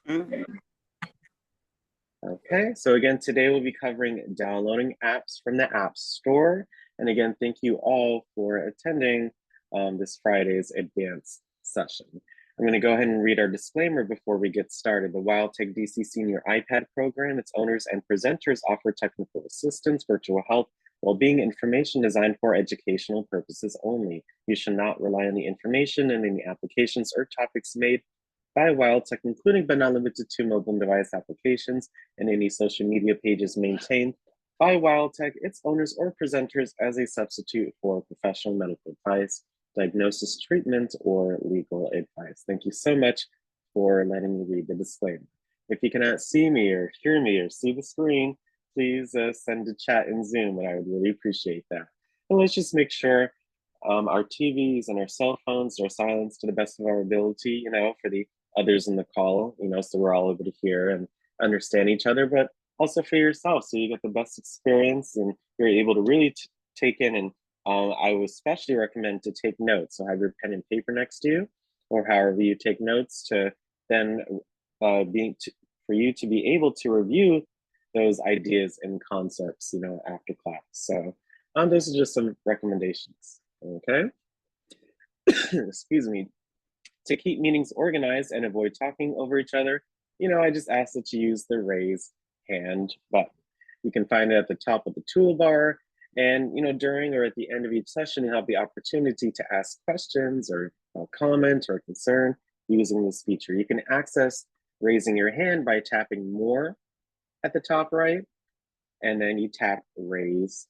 Mhm. Okay, so again, today we'll be covering downloading apps from the App Store. And again, thank you all for attending this Friday's advanced session. I'm going to go ahead and read our disclaimer before we get started. The WildTech DC Senior iPad program, its owners and presenters offer technical assistance, virtual health, well-being information designed for educational purposes only. You should not rely on the information and any applications or topics made by WildTech, including but not limited to mobile device applications and any social media pages maintained by WildTech, its owners, or presenters as a substitute for professional medical advice, diagnosis, treatment, or legal advice. Thank you so much for letting me read the disclaimer. If you cannot see me or hear me or see the screen, please send a chat in Zoom, and I would really appreciate that. And let's just make sure our TVs and our cell phones are silenced to the best of our ability, for the others in the call, so we're all able to hear and understand each other, but also for yourself, so you get the best experience and you're able to really take in. And I would especially recommend to take notes. So have your pen and paper next to you, or however you take notes, to then for you to be able to review those ideas and concepts, after class. So those are just some recommendations. Okay, excuse me. To keep meetings organized and avoid talking over each other, I just ask that you use the raise hand button. You can find it at the top of the toolbar. And, during or at the end of each session, you have the opportunity to ask questions or comment or concern using this feature. You can access raising your hand by tapping more at the top right, and then you tap raise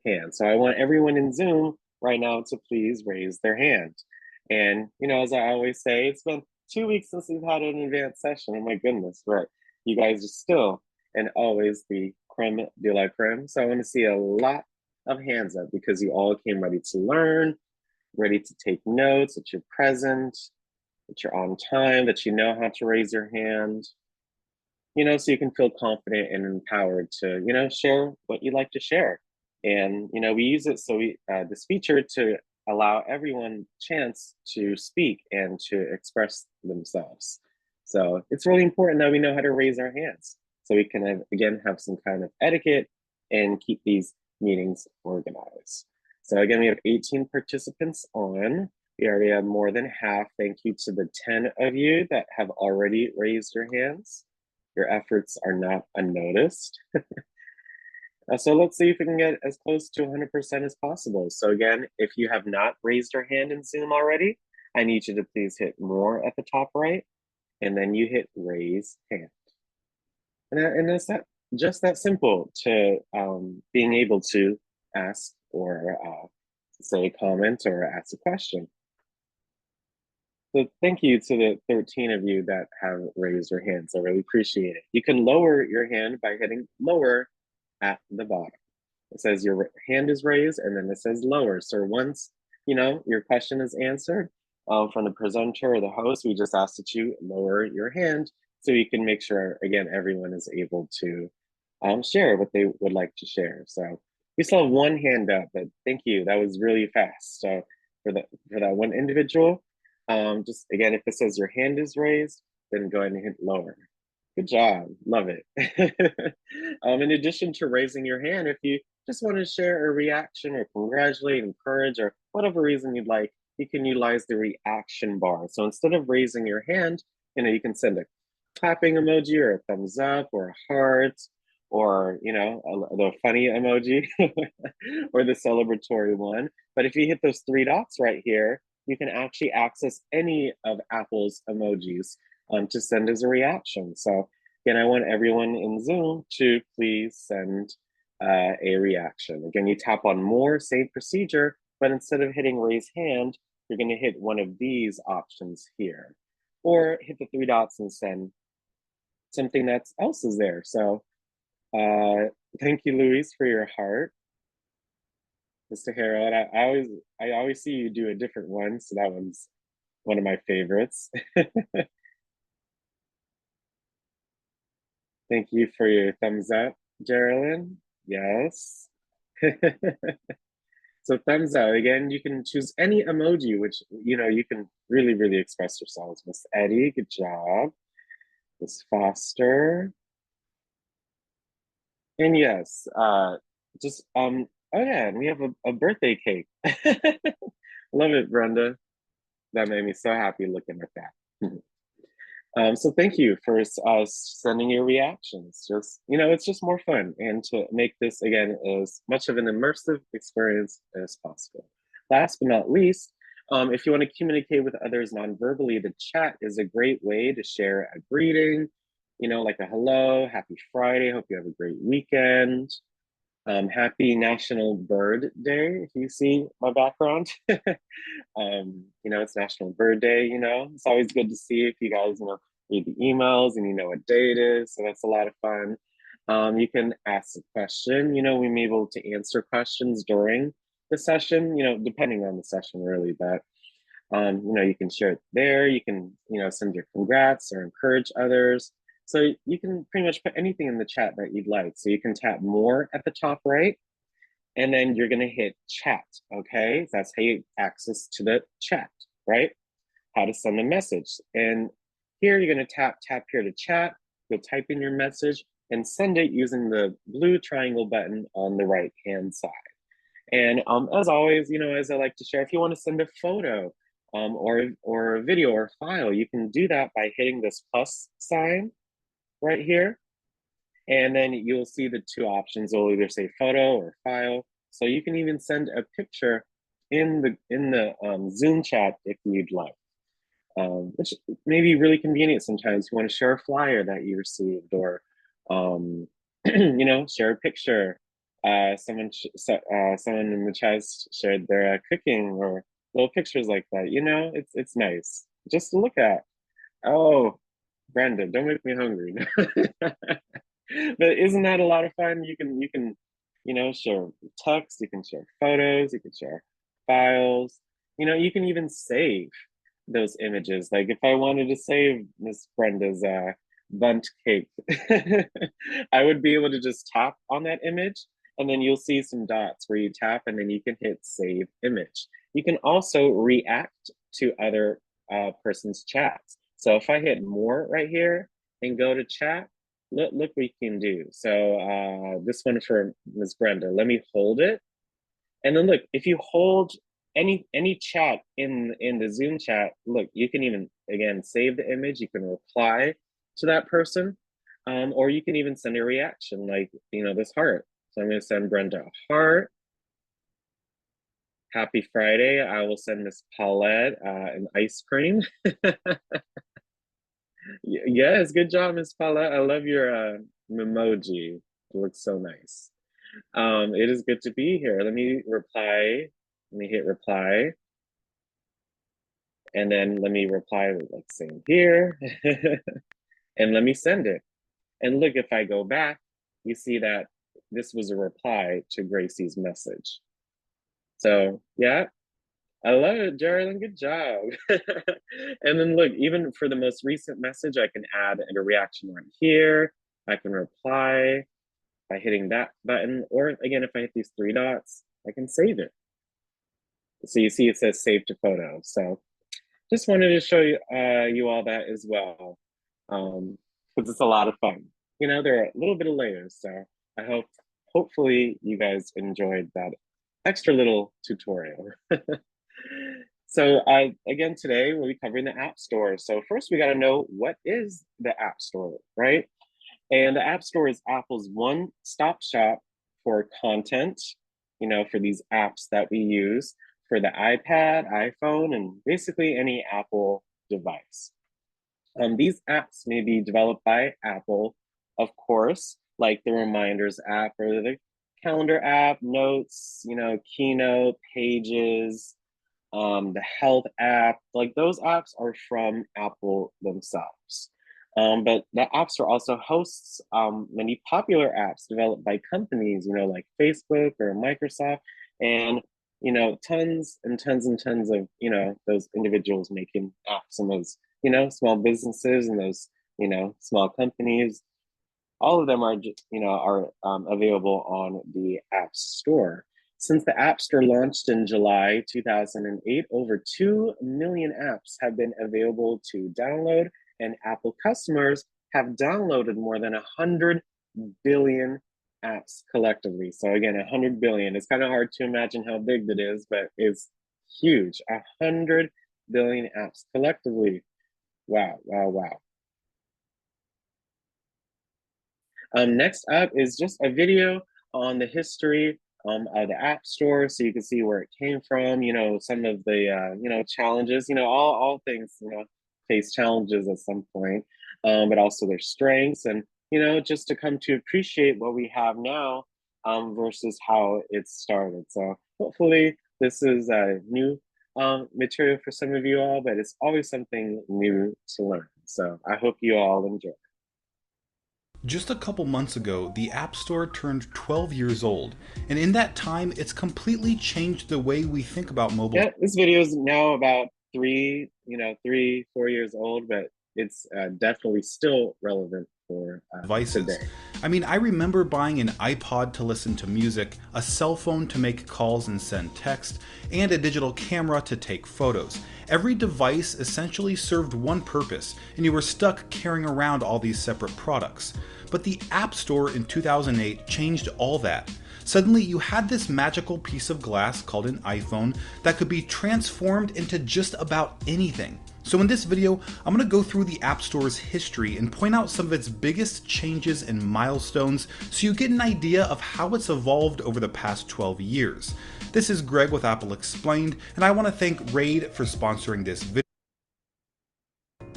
hand. So I want everyone in Zoom right now to please raise their hand. And, as I always say, it's been 2 weeks since we've had an advanced session. Oh my goodness, right? You guys are still and always the creme de la creme. So I want to see a lot of hands up because you all came ready to learn, ready to take notes, that you're present, that you're on time, that you know how to raise your hand, so you can feel confident and empowered to, share what you'd like to share. And, we use it this feature to allow everyone chance to speak and to express themselves. So it's really important that we know how to raise our hands so we can, again, have some kind of etiquette and keep these meetings organized. So again, we have 18 participants on. We already have more than half. Thank you to the 10 of you that have already raised your hands. Your efforts are not unnoticed. So let's see if we can get as close to 100% as possible. So again, if you have not raised your hand in Zoom already, I need you to please hit more at the top right, and then you hit raise hand. And it's just that simple to being able to ask or say a comment or ask a question. So thank you to the 13 of you that have raised your hands. I really appreciate it. You can lower your hand by hitting lower at the bottom. It says your hand is raised and then it says lower. So once, your question is answered from the presenter or the host, we just ask that you lower your hand so you can make sure, again, everyone is able to share what they would like to share. So we still have one hand up, but thank you. That was really fast. So for that one individual, just again, if it says your hand is raised, then go ahead and hit lower. Good job. Love it. In addition to raising your hand, if you just want to share a reaction or congratulate, encourage, or whatever reason you'd like, you can utilize the reaction bar. So instead of raising your hand, you can send a clapping emoji or a thumbs up or a heart or, the funny emoji or the celebratory one. But if you hit those three dots right here, you can actually access any of Apple's emojis to send as a reaction. So again, I want everyone in Zoom to please send a reaction. Again, you tap on more, same procedure, but instead of hitting raise hand, you're going to hit one of these options here, or hit the three dots and send something that else is there. So thank you, Luis, for your heart. Mr. Harold, I always see you do a different one, so that one's one of my favorites. Thank you for your thumbs up, Geraldine. Yes. So thumbs up. Again, you can choose any emoji, which, you can really, really express yourselves. Miss Eddie, good job. Miss Foster. And yes, just oh yeah, and we have a birthday cake. Love it, Brenda. That made me so happy looking at that. So thank you for sending your reactions. Just, it's just more fun and to make this, again, as much of an immersive experience as possible. Last but not least, if you want to communicate with others non-verbally, the chat is a great way to share a greeting, like a hello, happy Friday, hope you have a great weekend. Happy National Bird Day, if you see my background. It's National Bird Day, It's always good to see if you guys, read the emails and you know what day it is. So that's a lot of fun. You can ask a question, we may be able to answer questions during the session, depending on the session really, but you can share it there. You can, send your congrats or encourage others. So you can pretty much put anything in the chat that you'd like. So you can tap more at the top right, and then you're gonna hit chat, okay? That's how you access to the chat, right? How to send a message. And here you're gonna tap here to chat, you'll type in your message and send it using the blue triangle button on the right-hand side. And as always, as I like to share, if you wanna send a photo or a video or file, you can do that by hitting this plus sign right here. And then you'll see the two options. It'll either say photo or file. So you can even send a picture in the Zoom chat if you'd like, which may be really convenient sometimes. You want to share a flyer that you received, or share a picture. Someone in the chat shared their cooking or little pictures like that. It's nice just to look at. Oh, Brandon, don't make me hungry. But isn't that a lot of fun? You can share text, you can share photos, you can share files. You can even save those images. Like if I wanted to save Miss Brenda's bundt cake, I would be able to just tap on that image, and then you'll see some dots where you tap, and then you can hit save image. You can also react to other person's chats. So if I hit more right here and go to chat, look what we can do. So this one for Ms. Brenda, let me hold it. And then look, if you hold any chat in the Zoom chat, look, you can even, again, save the image, you can reply to that person, or you can even send a reaction like, this heart. So I'm gonna send Brenda a heart. Happy Friday. I will send Miss Paulette an ice cream. Yes, good job, Miss Paulette. I love your emoji. It looks so nice. It is good to be here. Let me reply. Let me hit reply. And then let me reply like same here. And let me send it. And look, if I go back, you see that this was a reply to Gracie's message. So yeah, I love it, Geraldine. Good job. And then look, even for the most recent message, I can add a reaction right here. I can reply by hitting that button, or again, if I hit these three dots, I can save it. So you see it says save to photo. So just wanted to show you all that as well, because it's a lot of fun. There are a little bit of layers. So I hopefully you guys enjoyed that extra little tutorial. So again, today we'll be covering the App Store. So first we got to know, what is the App Store, right? And the App Store is Apple's one-stop shop for content, for these apps that we use for the iPad, iPhone, and basically any Apple device. These apps may be developed by Apple, of course, like the Reminders app or the Calendar app, Notes, Keynote, Pages, the Health app. Like those apps are from Apple themselves. But the App Store also hosts many popular apps developed by companies, like Facebook or Microsoft, and tons and tons and tons of those individuals making apps, and those small businesses and those small companies. All of them are available on the App Store. Since the App Store launched in July 2008, over 2 million apps have been available to download, and Apple customers have downloaded more than 100 billion apps collectively. So again, 100 billion. It's kind of hard to imagine how big that is, but it's huge. 100 billion apps collectively. Wow, wow, wow. Next up is just a video on the history of the App Store, so you can see where it came from. Some of the challenges. All things face challenges at some point, but also their strengths, and just to come to appreciate what we have now versus how it started. So hopefully this is new material for some of you all, but it's always something new to learn. So I hope you all enjoy. Just a couple months ago, the App Store turned 12 years old, and in that time, it's completely changed the way we think about mobile Yeah, this video is now about 4 years old, but it's definitely still relevant for devices. today. I mean, I remember buying an iPod to listen to music, a cell phone to make calls and send text, and a digital camera to take photos. Every device essentially served one purpose, and you were stuck carrying around all these separate products. But the App Store in 2008 changed all that. Suddenly, you had this magical piece of glass called an iPhone that could be transformed into just about anything. So in this video, I'm going to go through the App Store's history and point out some of its biggest changes and milestones so you get an idea of how it's evolved over the past 12 years. This is Greg with Apple Explained, and I want to thank Raid for sponsoring this video.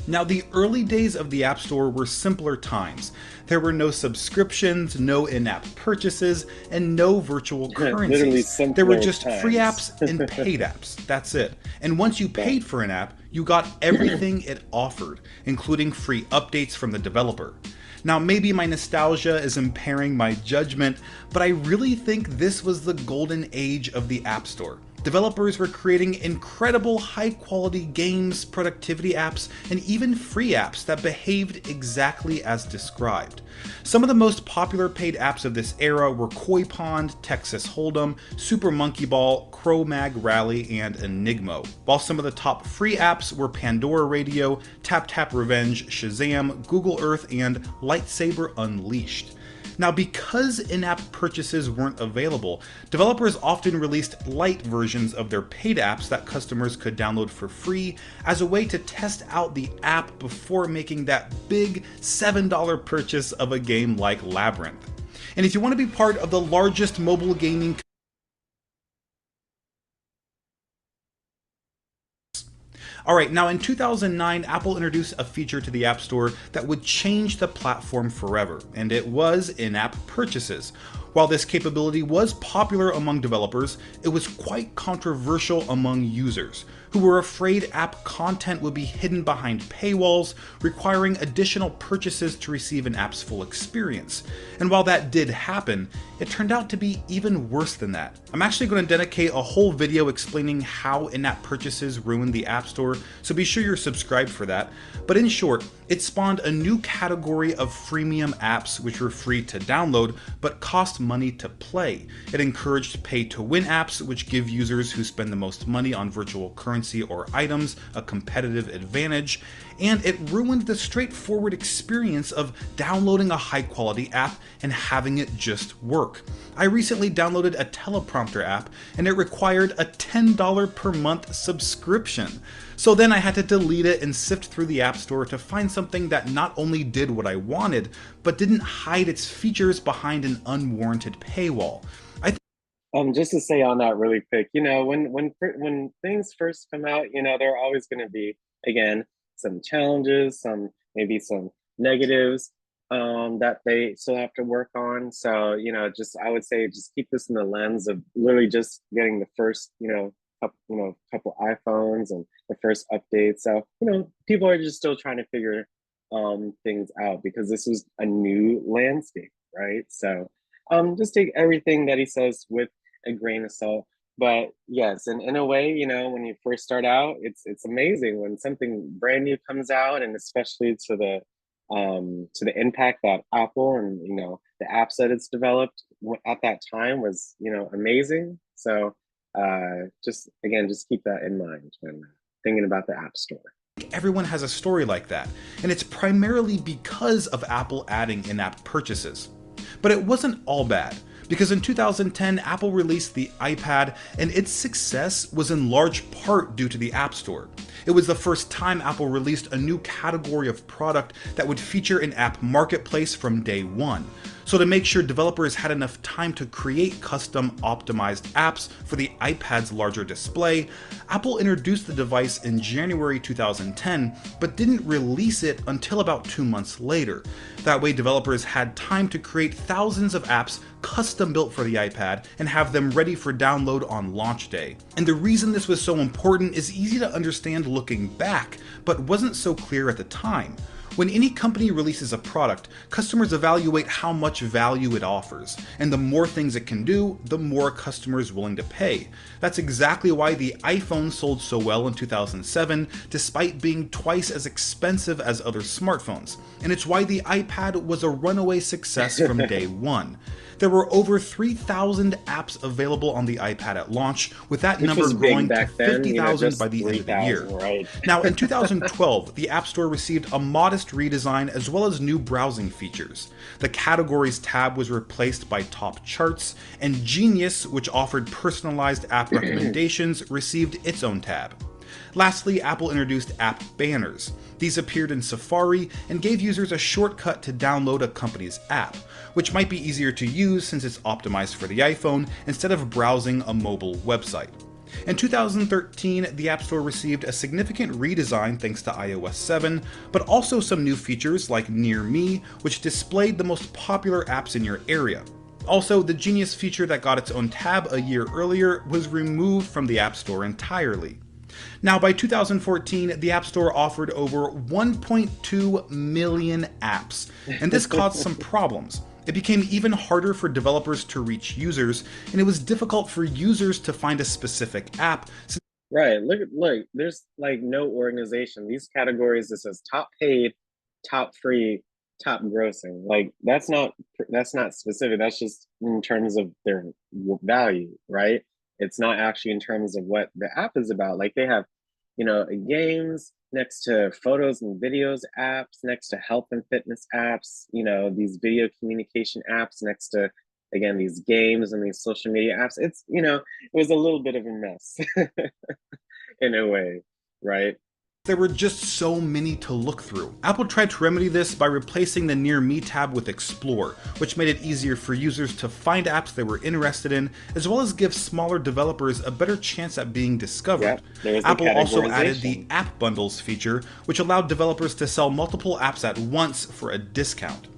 Now, the early days of the App Store were simpler times. There were no subscriptions, no in-app purchases, and no virtual Literally currencies. There were simpler just free times. apps and paid apps. That's it. And once you Right. paid for an app, you got everything it offered, including free updates from the developer. Now, maybe my nostalgia is impairing my judgment, but I really think this was the golden age of the App Store. Developers were creating incredible high quality games, productivity apps, and even free apps that behaved exactly as described. Some of the most popular paid apps of this era were Koi Pond, Texas Hold'em, Super Monkey Ball, Cro-Mag Rally, and Enigmo, while some of the top free apps were Pandora Radio, Tap Tap Revenge, Shazam, Google Earth, and Lightsaber Unleashed. Now, because in-app purchases weren't available, developers often released light versions of their paid apps that customers could download for free as a way to test out the app before making that big $7 purchase of a game like Labyrinth. And if you want to be part of the largest mobile gaming Alright, now in 2009, Apple introduced a feature to the App Store that would change the platform forever, and it was in-app purchases. While this capability was popular among developers, it was quite controversial among users, who were afraid app content would be hidden behind paywalls, requiring additional purchases to receive an app's full experience. And while that did happen, it turned out to be even worse than that. I'm actually going to dedicate a whole video explaining how in-app purchases ruined the App Store, so be sure you're subscribed for that. But in short, it spawned a new category of freemium apps which were free to download but cost money to play. It encouraged pay-to-win apps which give users who spend the most money on virtual currency or items a competitive advantage, and it ruined the straightforward experience of downloading a high-quality app and having it just work. I recently downloaded a teleprompter app and it required a $10 per month subscription. So then I had to delete it and sift through the App Store to find something that not only did what I wanted, but didn't hide its features behind an unwarranted paywall. Just to say on that really quick, when things first come out, there are always going to be again some challenges, maybe some negatives that they still have to work on. So just I would say just keep this in the lens of literally just getting the first couple iPhones and the first update. So people are just still trying to figure things out because this is a new landscape, right? So just take everything that he says with a grain of salt. But yes, and in a way, when you first start out, it's amazing when something brand new comes out, and especially to the impact that Apple and the apps that it's developed at that time was amazing. So just again, just keep that in mind when thinking about the App Store. Everyone has a story like that, and it's primarily because of Apple adding in-app purchases. But it wasn't all bad, because in 2010 Apple released the iPad, and its success was in large part due to the App Store. It was the first time Apple released a new category of product that would feature an app marketplace from day one. So to make sure developers had enough time to create custom optimized apps for the iPad's larger display, Apple introduced the device in January 2010, but didn't release it until about 2 months later. That way developers had time to create thousands of apps custom built for the iPad and have them ready for download on launch day. And the reason this was so important is easy to understand looking back, but wasn't so clear at the time. When any company releases a product, customers evaluate how much value it offers, and the more things it can do, the more customers willing to pay. That's exactly why the iPhone sold so well in 2007, despite being twice as expensive as other smartphones. And it's why the iPad was a runaway success from day one. There were over 3,000 apps available on the iPad at launch, with that number growing to 50,000 by the end of the year. Right? Now, in 2012, the App Store received a modest redesign as well as new browsing features. The Categories tab was replaced by Top Charts, and Genius, which offered personalized app recommendations, received its own tab. Lastly, Apple introduced app banners. These appeared in Safari and gave users a shortcut to download a company's app, which might be easier to use since it's optimized for the iPhone instead of browsing a mobile website. In 2013, the App Store received a significant redesign thanks to iOS 7, but also some new features like Near Me, which displayed the most popular apps in your area. Also, the Genius feature that got its own tab a year earlier was removed from the App Store entirely. Now, by 2014, the App Store offered over 1.2 million apps, and this caused some problems. It became even harder for developers to reach users, and it was difficult for users to find a specific app. Right. Look, there's like no organization. These categories, it says top paid, top free, top grossing. Like that's not specific. That's just in terms of their value, right? It's not actually in terms of what the app is about. Like they have, games next to photos and videos apps, next to health and fitness apps, these video communication apps next to, again, these games and these social media apps. It was a little bit of a mess in a way, right? There were just so many to look through. Apple tried to remedy this by replacing the Near Me tab with Explore, which made it easier for users to find apps they were interested in, as well as give smaller developers a better chance at being discovered. Apple also added the App Bundles feature, which allowed developers to sell multiple apps at once for a discount.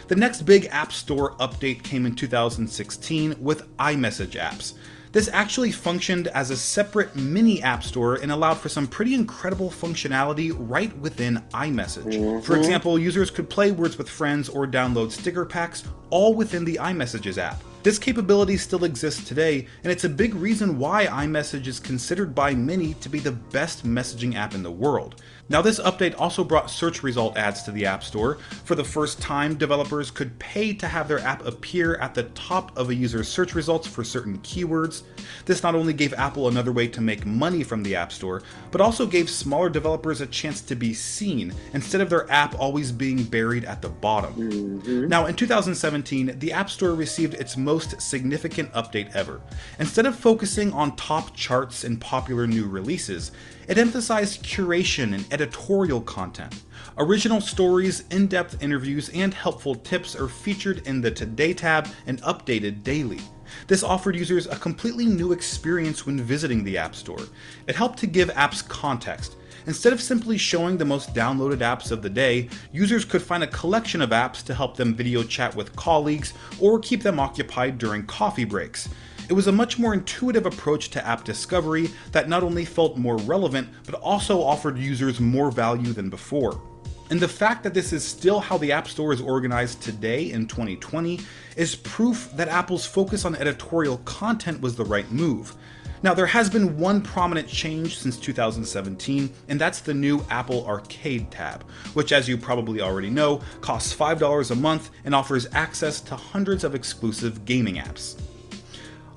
The next big App Store update came in 2016 with iMessage apps. This actually functioned as a separate mini app store and allowed for some pretty incredible functionality right within iMessage. For example, users could play Words with Friends or download sticker packs all within the iMessages app. This capability still exists today, and it's a big reason why iMessage is considered by many to be the best messaging app in the world. Now, this update also brought search result ads to the App Store. For the first time, developers could pay to have their app appear at the top of a user's search results for certain keywords. This not only gave Apple another way to make money from the App Store, but also gave smaller developers a chance to be seen, instead of their app always being buried at the bottom. Now, in 2017, the App Store received its most significant update ever. Instead of focusing on top charts and popular new releases, it emphasized curation and editorial content. Original stories, in-depth interviews, and helpful tips are featured in the Today tab and updated daily. This offered users a completely new experience when visiting the App Store. It helped to give apps context. Instead of simply showing the most downloaded apps of the day, users could find a collection of apps to help them video chat with colleagues or keep them occupied during coffee breaks. It was a much more intuitive approach to app discovery that not only felt more relevant, but also offered users more value than before. And the fact that this is still how the App Store is organized today in 2020 is proof that Apple's focus on editorial content was the right move. Now, there has been one prominent change since 2017, and that's the new Apple Arcade tab, which, as you probably already know, costs $5 a month and offers access to hundreds of exclusive gaming apps.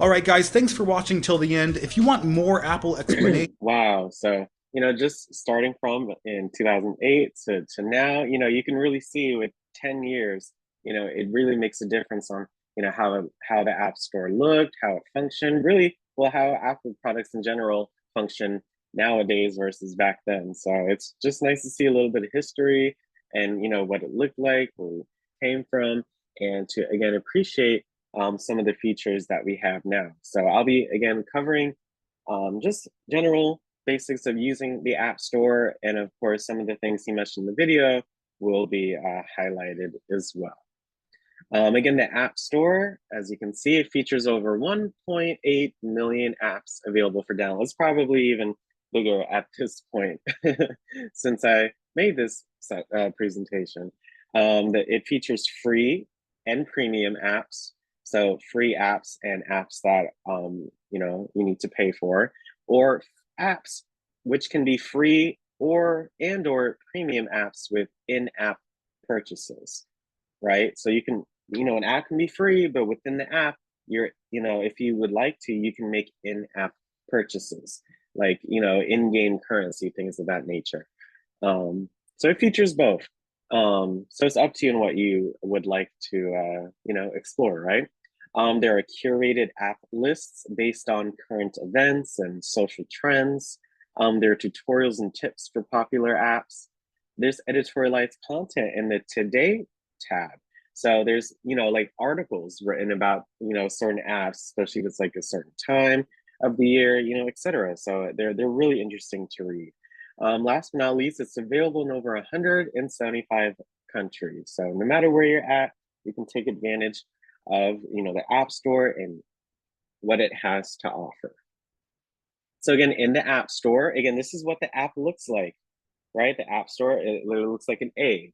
Alright guys, thanks for watching till the end. If you want more Apple explanation... Wow, so just starting from in 2008 to now, you can really see with 10 years, it really makes a difference on, how the App Store looked, how it functioned, really, well, how Apple products in general function nowadays versus back then. So it's just nice to see a little bit of history and, what it looked like, where it came from, and to, again, appreciate some of the features that we have now. So I'll be, again, covering just general basics of using the App Store. And of course, some of the things he mentioned in the video will be highlighted as well. Again, the App Store, as you can see, it features over 1.8 million apps available for download. It's probably even bigger at this point since I made this presentation. It features free and premium apps. So free apps and apps that you need to pay for, or apps which can be free or premium apps with in-app purchases, right? So you can, an app can be free, but within the app, if you would like to, you can make in-app purchases, like, in-game currency, things of that nature. So it features both. So it's up to you and what you would like to, explore, right? There are curated app lists based on current events and social trends. There are tutorials and tips for popular apps. There's editorialized content in the Today tab. So there's, like articles written about, certain apps, especially if it's like a certain time of the year, etc. So they're really interesting to read. Last but not least, it's available in over 175 countries. So no matter where you're at, you can take advantage of, the App Store and what it has to offer. So again, in the App Store, again, this is what the app looks like, right? The App Store, it literally looks like an A,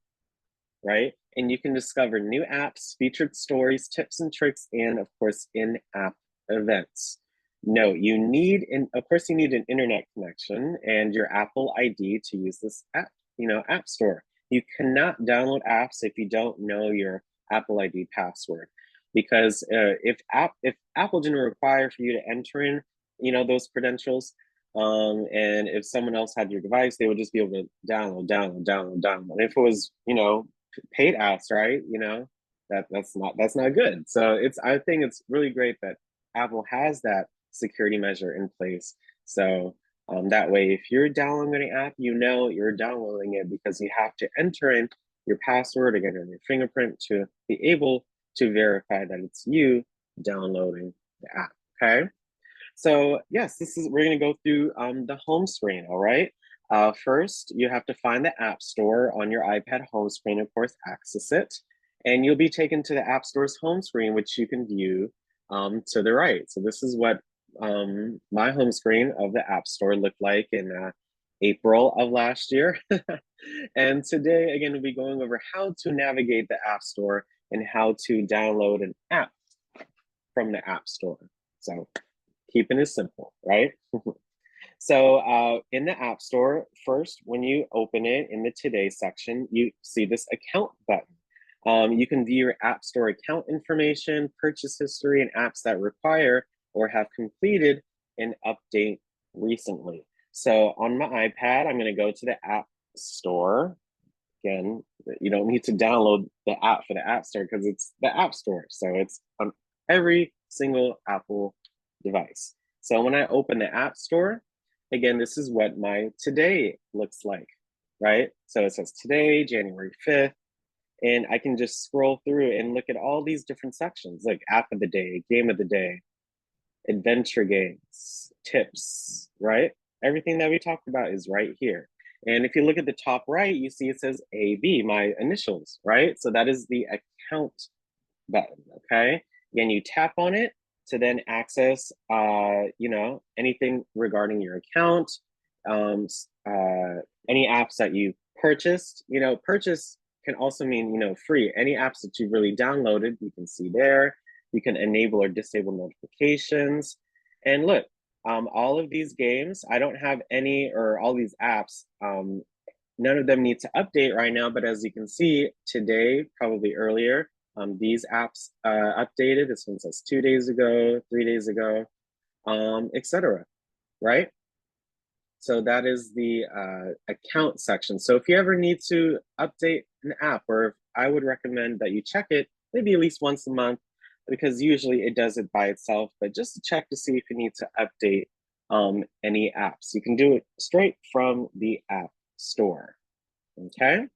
right? And you can discover new apps, featured stories, tips and tricks, and of course, in-app events. No, of course, you need an internet connection and your Apple ID to use this App Store. You cannot download apps if you don't know your Apple ID password, because if Apple didn't require for you to enter in, those credentials, and if someone else had your device, they would just be able to download. And if it was, paid apps, right? That's not good. So I think it's really great that Apple has that security measure in place. So that way, if you're downloading an app, you're downloading it because you have to enter in your password again and your fingerprint to be able to verify that it's you downloading the app. Okay. So yes, we're gonna go through the home screen. All right. First, you have to find the App Store on your iPad home screen, of course, access it, and you'll be taken to the App Store's home screen, which you can view to the right. So this is what my home screen of the App Store looked like in April of last year. And today, again, we'll be going over how to navigate the App Store and how to download an app from the App Store. So keeping it simple, right? So in the App Store, first, when you open it in the Today section, you see this account button. You can view your App Store account information, purchase history, and apps that require or have completed an update recently. So on my iPad, I'm going to go to the App Store. Again, you don't need to download the app for the App Store because it's the App Store. So it's on every single Apple device. So when I open the App Store, again, this is what my Today looks like, right? So it says today, January 5th, and I can just scroll through and look at all these different sections, like app of the day, game of the day, adventure games, tips, right? Everything that we talked about is right here. And if you look at the top right, you see it says AB, my initials, right? So that is the account button, okay? Again, you tap on it to then access, anything regarding your account, any apps that you purchased. Purchase can also mean, free. Any apps that you've really downloaded, you can see there. You can enable or disable notifications. And look, all of these games, I don't have any, or all these apps, none of them need to update right now, but as you can see today, probably earlier, these apps updated. This one says 2 days ago, 3 days ago, etc. Right? So that is the account section. So if you ever need to update an app, or I would recommend that you check it maybe at least once a month, because usually it does it by itself, but just to check to see if you need to update any apps. You can do it straight from the App Store, okay?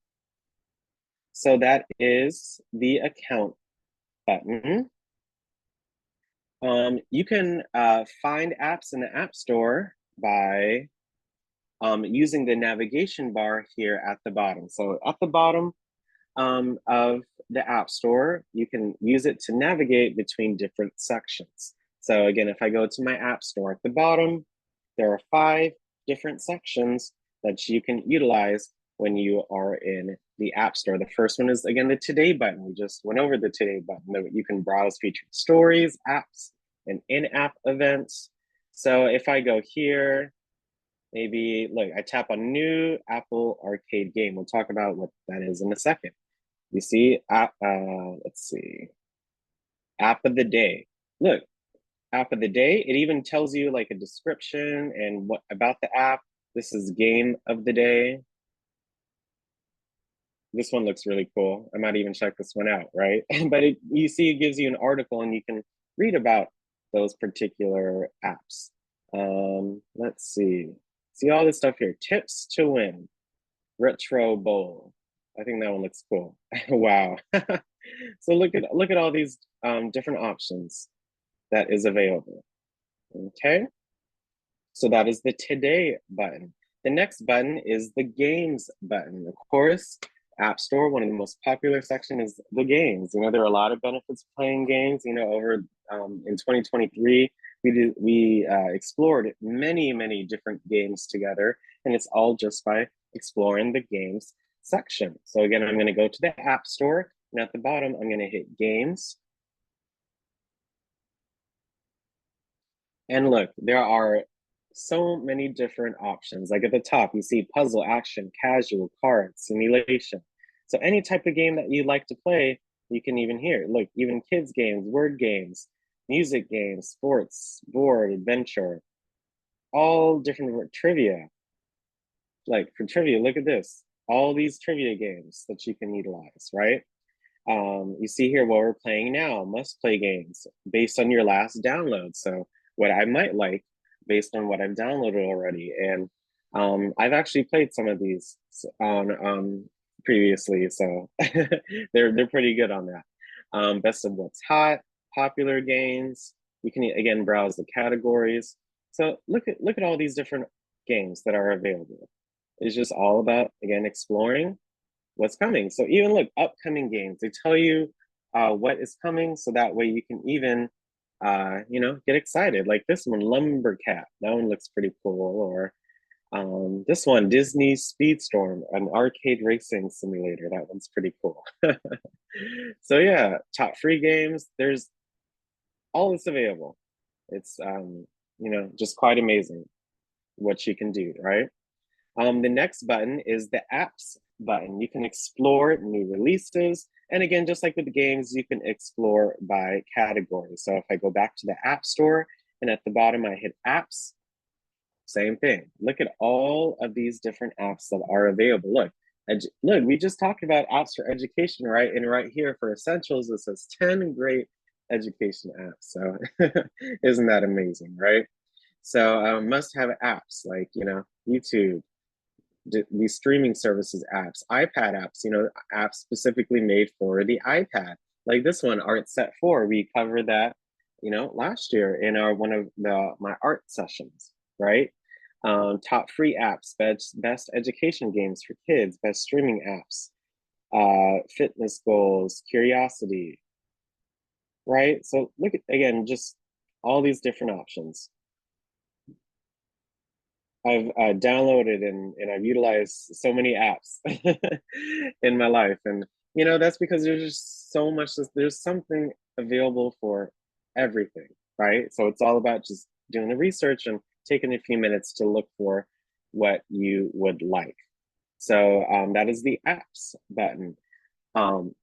So that is the account button. You can find apps in the App Store by using the navigation bar here at the bottom. So at the bottom of the App Store, you can use it to navigate between different sections. So again, if I go to my App Store at the bottom, there are 5 different sections that you can utilize when you are in the App Store. The first one is, again, the Today button. We just went over the Today button. You can browse featured stories, apps, and in-app events. So if I go here, maybe, look, I tap on new Apple Arcade game. We'll talk about what that is in a second. You see, let's see, app of the day. Look, app of the day. It even tells you like a description and what about the app. This is game of the day. This one looks really cool. I might even check this one out, right? But you see, it gives you an article and you can read about those particular apps. Let's see. See all this stuff here. Tips to win. Retro Bowl. I think that one looks cool. Wow. So look at all these different options that is available. Okay. So that is the Today button. The next button is the Games button. Of course, App Store, one of the most popular section is the games. You know, there are a lot of benefits playing games. You know, over in 2023, we explored many different games together, and it's all just by exploring the games section. So again, I'm going to go to the App Store, and at the bottom, I'm going to hit Games. And look, there are so many different options. Like at the top, you see puzzle, action, casual, cards, simulation. So any type of game that you like to play, you can even hear. Look, even kids games, word games, music games, sports, board, adventure, all different trivia. Like for trivia, look at this. All these trivia games that you can utilize, right? You see here what we're playing now, must play games based on your last download. So what I might like based on what I've downloaded already. And I've actually played some of these on previously, so they're pretty good on that. Best of what's hot, popular games. You can again browse the categories. So look at all these different games that are available. It's just all about, again, exploring what's coming. So even look, upcoming games, they tell you what is coming, so that way you can even you know, get excited. Like this one, Lumbercat, that one looks pretty cool. Or this one, Disney Speedstorm, an arcade racing simulator, that one's pretty cool. So yeah, top free games, there's all this available. It's you know, just quite amazing what you can do, right? The next button is the apps button. You can explore new releases. And again, just like with the games, you can explore by category. So if I go back to the App Store and at the bottom I hit apps, same thing. Look at all of these different apps that are available. Look, look, we just talked about apps for education, right? And right here for essentials, it says 10 great education apps. So isn't that amazing, right? So must have apps like, you know, YouTube, these streaming services apps, iPad apps, you know, apps specifically made for the iPad. Like this one, Art Set 4, we covered that, you know, last year in our one of my art sessions, right? Top free apps, best education games for kids, best streaming apps, fitness goals, curiosity, right? So look at, again, just all these different options. I've downloaded and I've utilized so many apps in my life. And, you know, that's because there's just so much, there's something available for everything, right? So it's all about just doing the research and taking a few minutes to look for what you would like. So that is the apps button.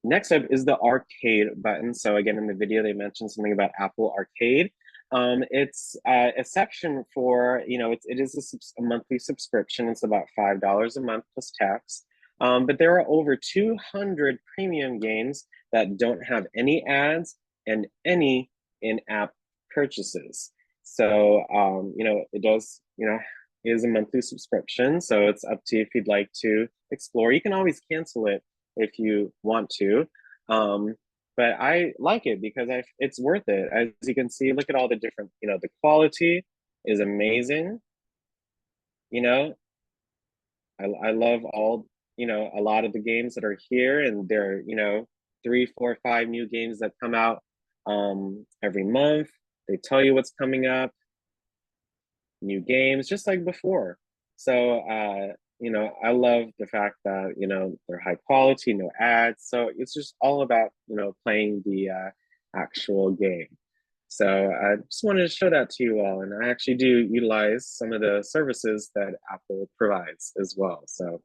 Next up is the arcade button. So again, in the video, they mentioned something about Apple Arcade. It's a section for, it is a monthly subscription. It's about $5 a month plus tax. But there are over 200 premium games that don't have any ads and any in-app purchases. So, it does, is a monthly subscription. So it's up to you if you'd like to explore. You can always cancel it if you want to. But I like it because it's worth it. As you can see, look at all the different, the quality is amazing. You know, I love all, a lot of the games that are here, and there are, 3, 4, 5 new games that come out every month. They tell you what's coming up, new games, just like before. So, I love the fact that, they're high quality, no ads. So it's just all about, playing the actual game. So I just wanted to show that to you all. And I actually do utilize some of the services that Apple provides as well. So,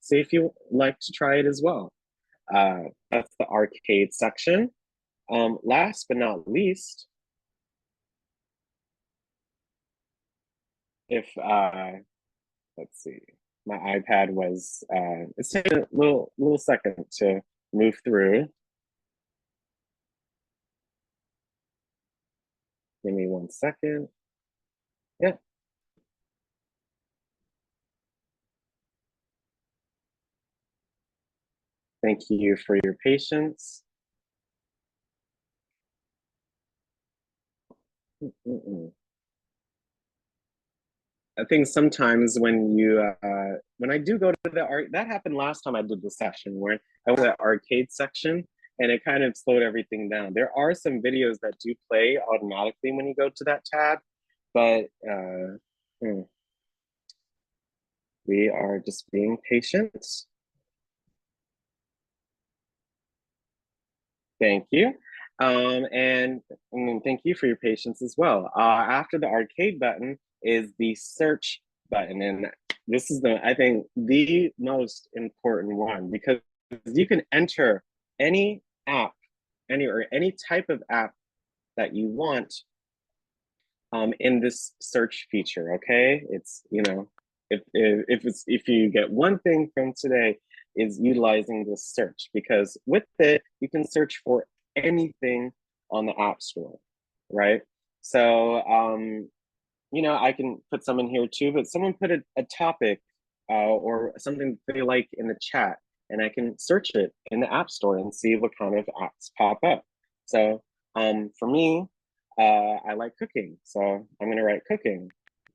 see if you like to try it as well. That's the arcade section. Last but not least, if let's see, my iPad was it's taking a little second to move through. Give me 1 second. Yeah. Thank you for your patience. I think sometimes when I do go to the art, that happened last time I did the session where I went to the arcade section and it kind of slowed everything down. There are some videos that do play automatically when you go to that tab, but we are just being patient. Thank you. And thank you for your patience as well. After the arcade button is the search button. And this is I think, the most important one because you can enter any app, any type of app that you want in this search feature, okay? It's, if you get one thing from today, is utilizing this search, because with it you can search for anything on the App Store, right? So I can put some in here too, but someone put a topic or something they like in the chat, and I can search it in the App Store and see what kind of apps pop up. So for me, I like cooking, so I'm gonna write cooking.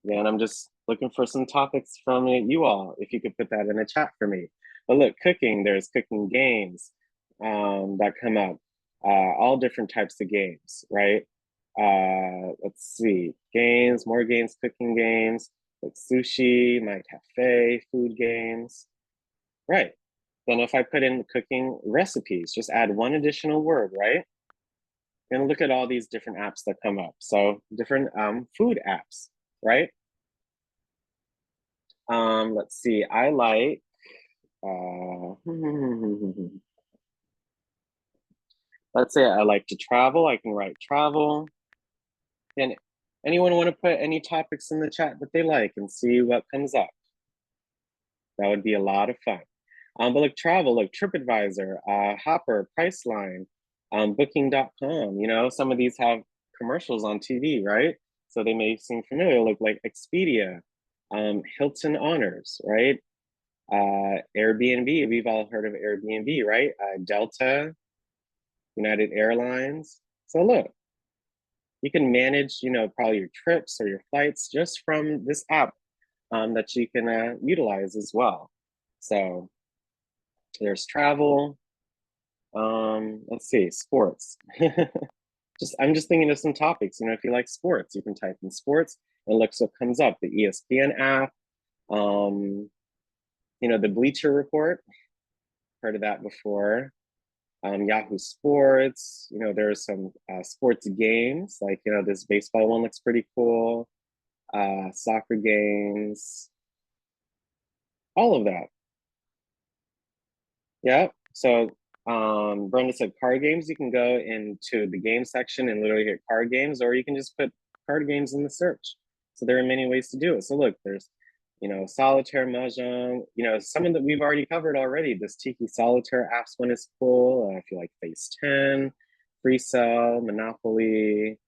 And I'm just looking for some topics from you all, if you could put that in the chat for me. But look, cooking, there's cooking games that come up, all different types of games, right? Let's see, more games, cooking games, like sushi, my cafe, food games, right? Then if I put in cooking recipes, just add one additional word, right? And look at all these different apps that come up. So different food apps, right? Let's see, I like, let's say I like to travel, I can write travel. And anyone want to put any topics in the chat that they like and see what comes up? That would be a lot of fun. But like travel, like TripAdvisor, Hopper, Priceline, Booking.com, some of these have commercials on TV, right? So they may seem familiar, like Expedia, Hilton Honors, right? Airbnb, we've all heard of Airbnb, right? Delta, United Airlines. So look, you can manage, probably your trips or your flights just from this app that you can utilize as well. So there's travel. Let's see, sports. I'm just thinking of some topics. If you like sports, you can type in sports and look what comes up. The ESPN app, the Bleacher Report. Heard of that before. Yahoo Sports. There's some sports games, like this baseball one looks pretty cool. Soccer games, all of that. Yeah. So Brenda said card games. You can go into the game section and literally hit card games, or you can just put card games in the search. So there are many ways to do it. So look, there's, solitaire, mahjong, some of that we've already covered already. This Tiki Solitaire apps one is cool. If you like Phase 10, Free Cell, Monopoly,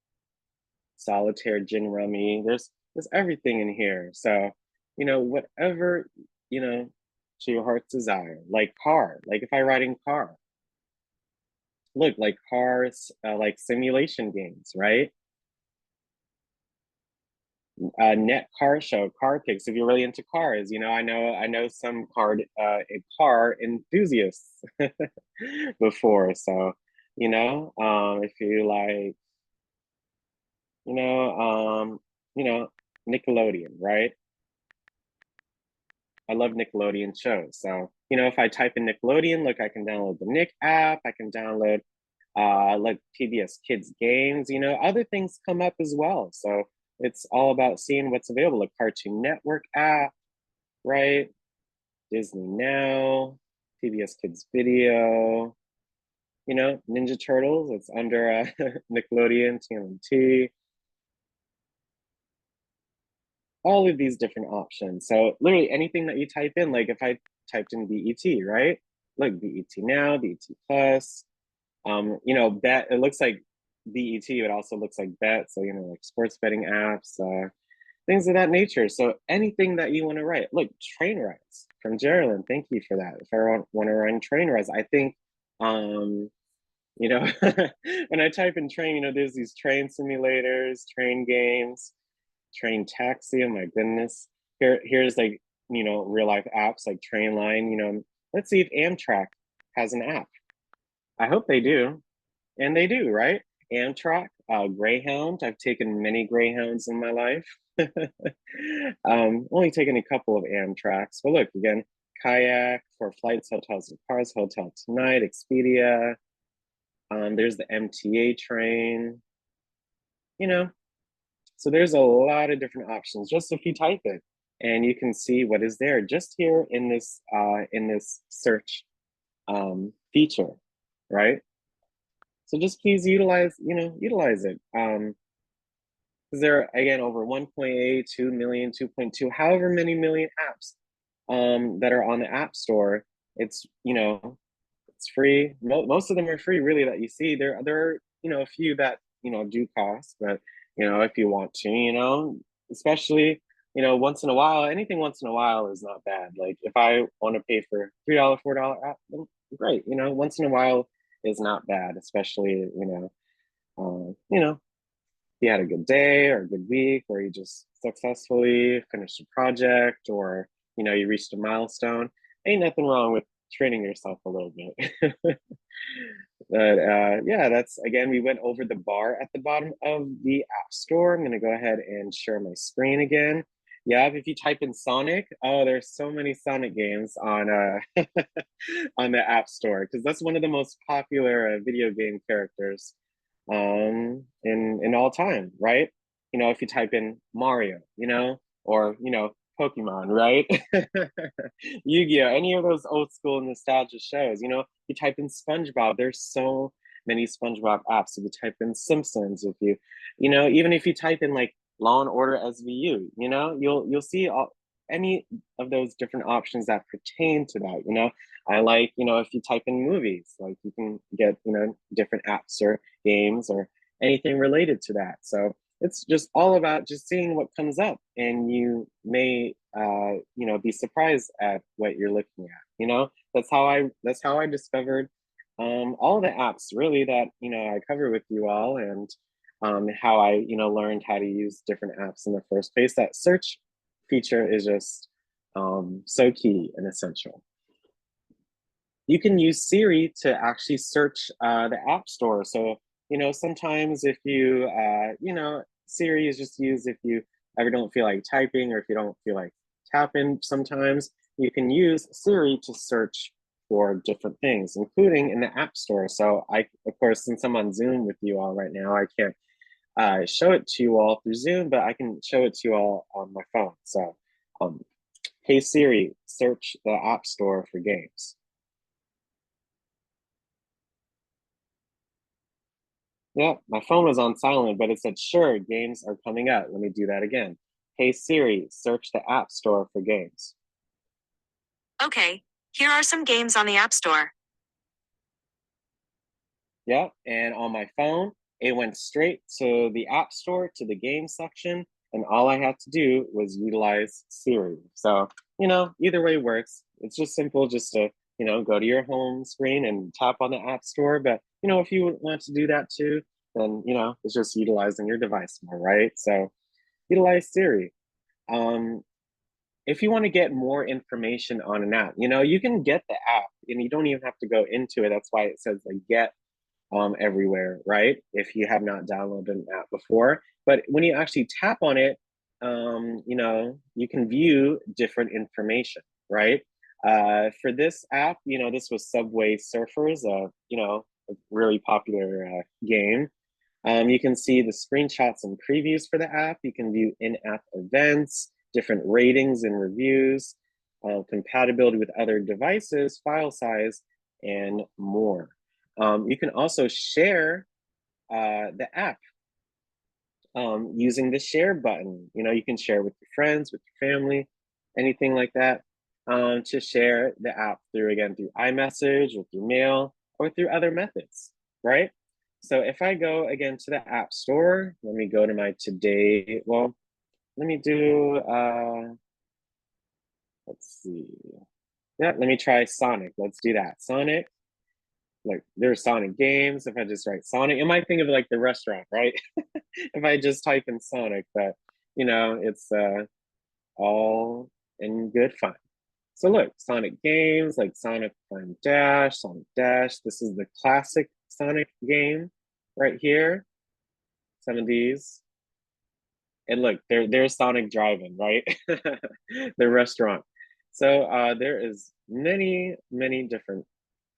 Solitaire, Gin Rummy, there's everything in here. So, whatever, to your heart's desire, like car, like if I ride in car, look, like cars, like simulation games, right? Net car show, car pics. If you're really into cars, I know some car enthusiasts before. So, if you like, you know, um, you know, Nickelodeon, right? I love Nickelodeon shows. So, if I type in Nickelodeon, look, I can download the Nick app. I can download like PBS Kids games. Other things come up as well. So it's all about seeing what's available. A Cartoon Network app, right? Disney Now, PBS Kids Video. Ninja Turtles. It's under Nickelodeon, TMNT. All of these different options. So literally anything that you type in, like if I typed in BET, right? Look, BET Now, BET Plus, bet, it looks like BET, but also looks like bet. So, like sports betting apps, things of that nature. So anything that you want to write, look, train rides from Geraldine. Thank you for that. If I want to run train rides, I think, when I type in train, there's these train simulators, train games, train taxi. Oh my goodness. Here's like, real life apps like Trainline. Let's see if Amtrak has an app. I hope they do. And they do, right? Amtrak, Greyhound. I've taken many Greyhounds in my life. Only taken a couple of Amtraks. But look, again, Kayak for flights, hotels, and cars, Hotel Tonight, Expedia. There's the MTA train. So there's a lot of different options just if you type it, and you can see what is there just here in this search feature, right? So just please utilize it. Because there are, again, over 1.8, 2 million, 2.2, however many million apps that are on the App Store. It's, it's free. Most of them are free, really, that you see. There are, a few that, do cost, but, if you want to, especially, once in a while, anything once in a while is not bad. Like if I want to pay for $3, $4 app, then great. Once in a while is not bad, especially, you had a good day or a good week, or you just successfully finished a project, or you reached a milestone. Ain't nothing wrong with training yourself a little bit. But yeah, that's, again, we went over the bar at the bottom of the App Store. I'm going to go ahead and share my screen again. Yeah, if you type in Sonic, oh, there's so many Sonic games on on the App Store, because that's one of the most popular video game characters in all time, right? If you type in Mario, or Pokemon, right? Yu-Gi-Oh, any of those old school nostalgia shows, you type in SpongeBob, there's so many SpongeBob apps. If you type in Simpsons, if you, even if you type in like Law and Order SVU, you'll see any of those different options that pertain to that. I like, if you type in movies, like you can get, different apps or games or anything related to that. So it's just all about just seeing what comes up, and you may, be surprised at what you're looking at. That's how I discovered all the apps really that I cover with you all, and how I learned how to use different apps in the first place. That search feature is just so key and essential. You can use Siri to actually search the App Store. So, sometimes if you, Siri is just used if you ever don't feel like typing, or if you don't feel like tapping sometimes, you can use Siri to search for different things, including in the App Store. So of course, since I'm on Zoom with you all right now, I can't show it to you all through Zoom, but I can show it to you all on my phone. So, hey Siri, search the App Store for games. Yeah, my phone was on silent, but it said, sure, games are coming out. Let me do that again. Hey Siri, search the App Store for games. Okay, here are some games on the App Store. Yeah, and on my phone, it went straight to the App Store, to the game section, and all I had to do was utilize Siri. So, either way works. It's just simple just to, go to your home screen and tap on the App Store. But, if you want to do that too, then, it's just utilizing your device more, right? So utilize Siri. Um, if you want to get more information on an app, you can get the app and you don't even have to go into it. That's why it says like get everywhere, right? If you have not downloaded an app before. But when you actually tap on it, you can view different information, right? For this app, this was Subway Surfers, a really popular game. You can see the screenshots and previews for the app. You can view in-app events, different ratings and reviews, compatibility with other devices, file size, and more. You can also share the app using the share button. You can share with your friends, with your family, anything like that. To share the app through iMessage, with your mail, or through other methods, right? So if I go again to the App Store, let me go to my today. Well, let me do, let's see. Yeah, let me try Sonic. Let's do that. Sonic, like there's Sonic games. If I just write Sonic, you might think of like the restaurant, right? If I just type in Sonic, but it's all in good fun. So look, Sonic games like Sonic Prime Dash, Sonic Dash. This is the classic Sonic game right here. Some of these. And look, there's Sonic Drive-In, right? The restaurant. So there is many, many different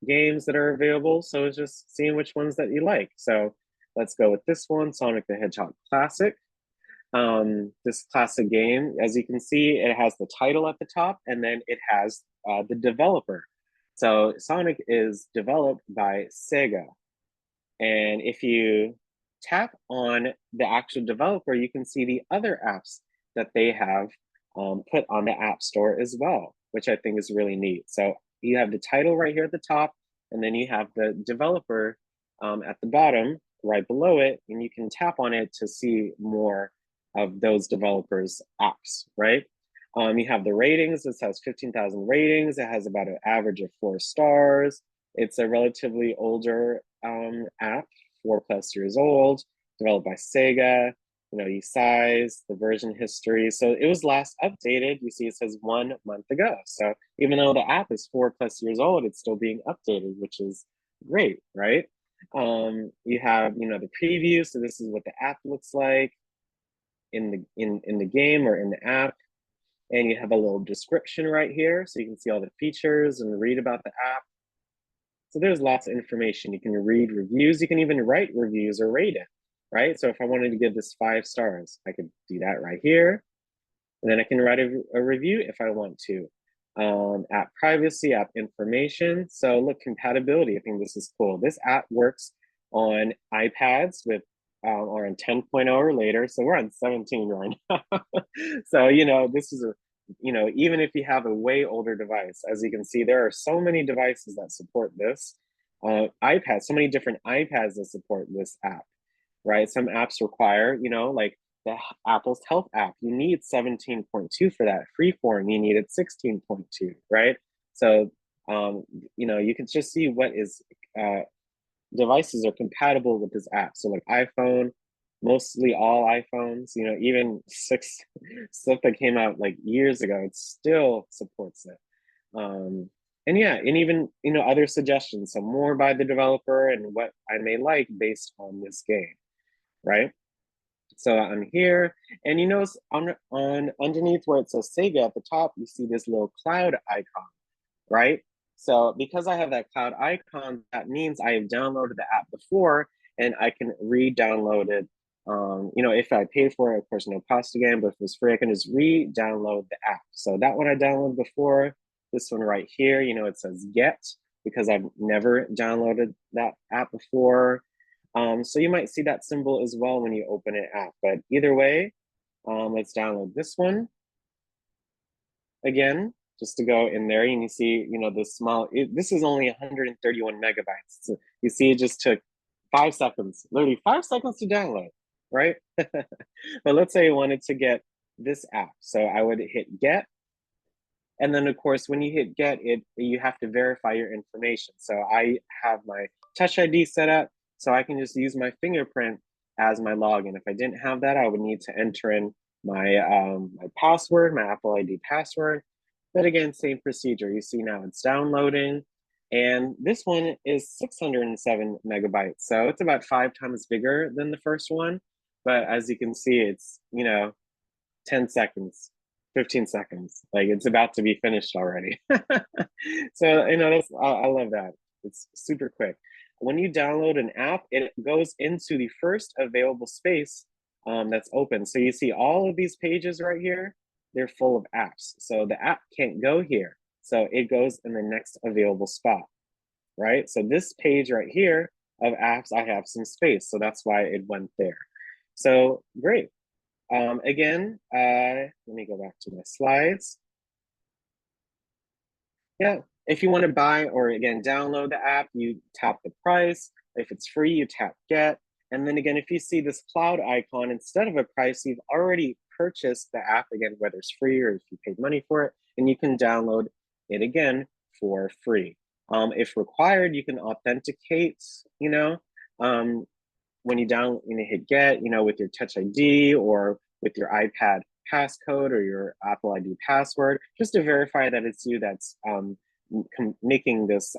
games that are available. So it's just seeing which ones that you like. So let's go with this one, Sonic the Hedgehog Classic. This classic game, as you can see, it has the title at the top and then it has the developer. So Sonic is developed by Sega. And if you tap on the actual developer, you can see the other apps that they have put on the App Store as well, which I think is really neat. So you have the title right here at the top, and then you have the developer at the bottom, right below it, and you can tap on it to see more of those developers' apps, right? You have the ratings. This has 15,000 ratings. It has about an average of 4 stars. It's a relatively older app, 4+ years old, developed by Sega. You size, the version history. So it was last updated. You see, it says 1 month ago. So even though the app is 4+ years old, it's still being updated, which is great, right? You have, the preview. So this is what the app looks like in the game or in the app. And you have a little description right here. So you can see all the features and read about the app. So there's lots of information. You can read reviews. You can even write reviews or rate it, right? So if I wanted to give this 5 stars, I could do that right here. And then I can write a review if I want to. App privacy, app information. So look, compatibility. I think this is cool. This app works on iPads with or on 10.0 or later. So we're on 17 right now. So, this is even if you have a way older device, as you can see, there are so many devices that support this. iPads, so many different iPads that support this app, right? Some apps require, like the Apple's Health app, you need 17.2 for that. Freeform, you needed 16.2, right? So, you can just see what is devices are compatible with this app. So like iPhone, mostly all iPhones, even stuff that came out like years ago, it still supports it. And yeah, and even other suggestions, so more by the developer and what I may like based on this game, right? So I'm here, and on underneath where it says Sega at the top, you see this little cloud icon, right? So because I have that cloud icon, that means I have downloaded the app before and I can re-download it. If I paid for it, of course, no cost again, but if it's free, I can just re-download the app. So that one I downloaded before, this one right here, it says get because I've never downloaded that app before. So you might see that symbol as well when you open an app, but either way, let's download this one. Again, just to go in there, and you see, the small, this is only 131 megabytes. So you see, it just took 5 seconds, literally 5 seconds to download, right? But let's say I wanted to get this app. So I would hit get. And then of course, when you hit get, you have to verify your information. So I have my Touch ID set up, so I can just use my fingerprint as my login. If I didn't have that, I would need to enter in my password, my Apple ID password. But again, same procedure. You see now it's downloading. And this one is 607 megabytes. So it's about 5 times bigger than the first one. But as you can see, it's, 10 seconds, 15 seconds. Like it's about to be finished already. So, I love that. It's super quick. When you download an app, it goes into the first available space that's open. So you see all of these pages right here, they're full of apps. So the app can't go here. So it goes in the next available spot, right? So this page right here of apps, I have some space. So that's why it went there. So great. Again, let me go back to my slides. Yeah, if you want to buy or again, download the app, you tap the price. If it's free, you tap get. And then again, if you see this cloud icon, instead of a price, you've already purchased the app, again, whether it's free or if you paid money for it, and you can download it again for free. If required, you can authenticate, when you hit get, with your Touch ID or with your iPad passcode or your Apple ID password, just to verify that it's you that's making this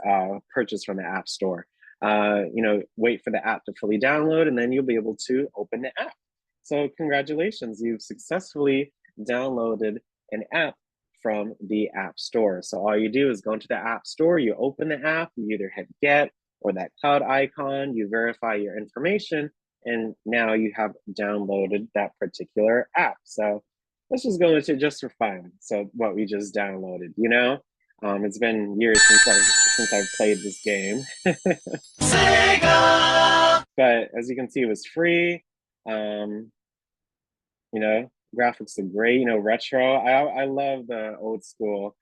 purchase from the App Store. Wait for the app to fully download, and then you'll be able to open the app. So congratulations, you've successfully downloaded an app from the App Store. So all you do is go into the App Store, you open the app, you either hit get or that cloud icon, you verify your information, and now you have downloaded that particular app. So let's just go into just for fun. So what we just downloaded, it's been years since I've played this game. Sega! But as you can see, it was free. Graphics are great, retro. I love the old school.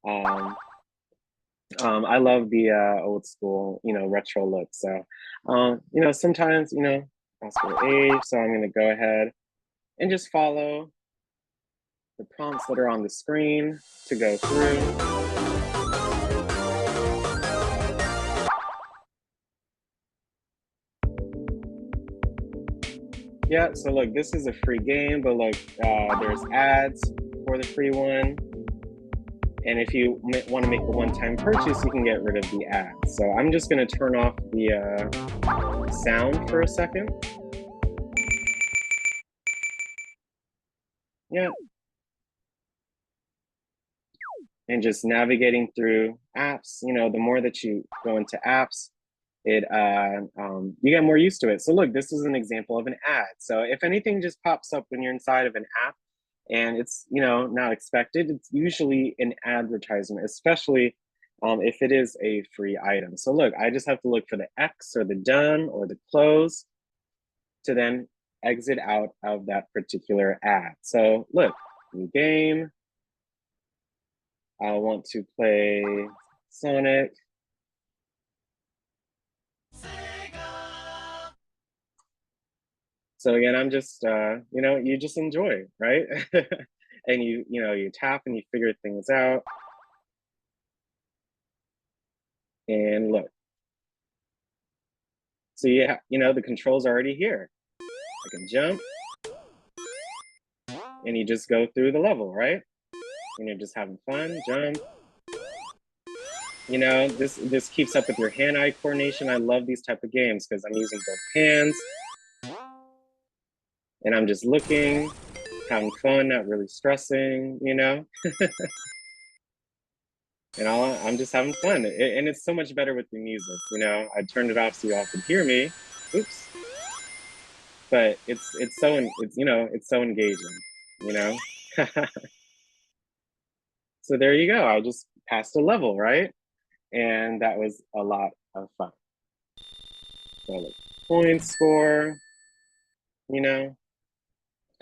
I love the old school, retro look. So, sometimes, ask for age. So I'm going to go ahead and just follow the prompts that are on the screen to go through. Yeah, so look, this is a free game, but look, there's ads for the free one. And if you want to make a one-time purchase, you can get rid of the ads. So I'm just going to turn off the sound for a second. Yeah. And just navigating through apps, the more that you go into apps, you get more used to it. So look, this is an example of an ad. So if anything just pops up when you're inside of an app and it's, not expected, it's usually an advertisement, especially if it is a free item. So look, I just have to look for the X or the done or the close to then exit out of that particular ad. So look, new game. I want to play Sonic. So again, I'm just, you just enjoy, right? And you tap and you figure things out. And look. So yeah, the controls are already here. I can jump. And you just go through the level, right? And you're just having fun, jump. This keeps up with your hand-eye coordination. I love these type of games because I'm using both hands. And I'm just looking, having fun, not really stressing, And I'm just having fun. And it's so much better with the music, I turned it off so you all could hear me. Oops. But it's so engaging, So there you go. I just passed a level, right? And that was a lot of fun. So points score, you know.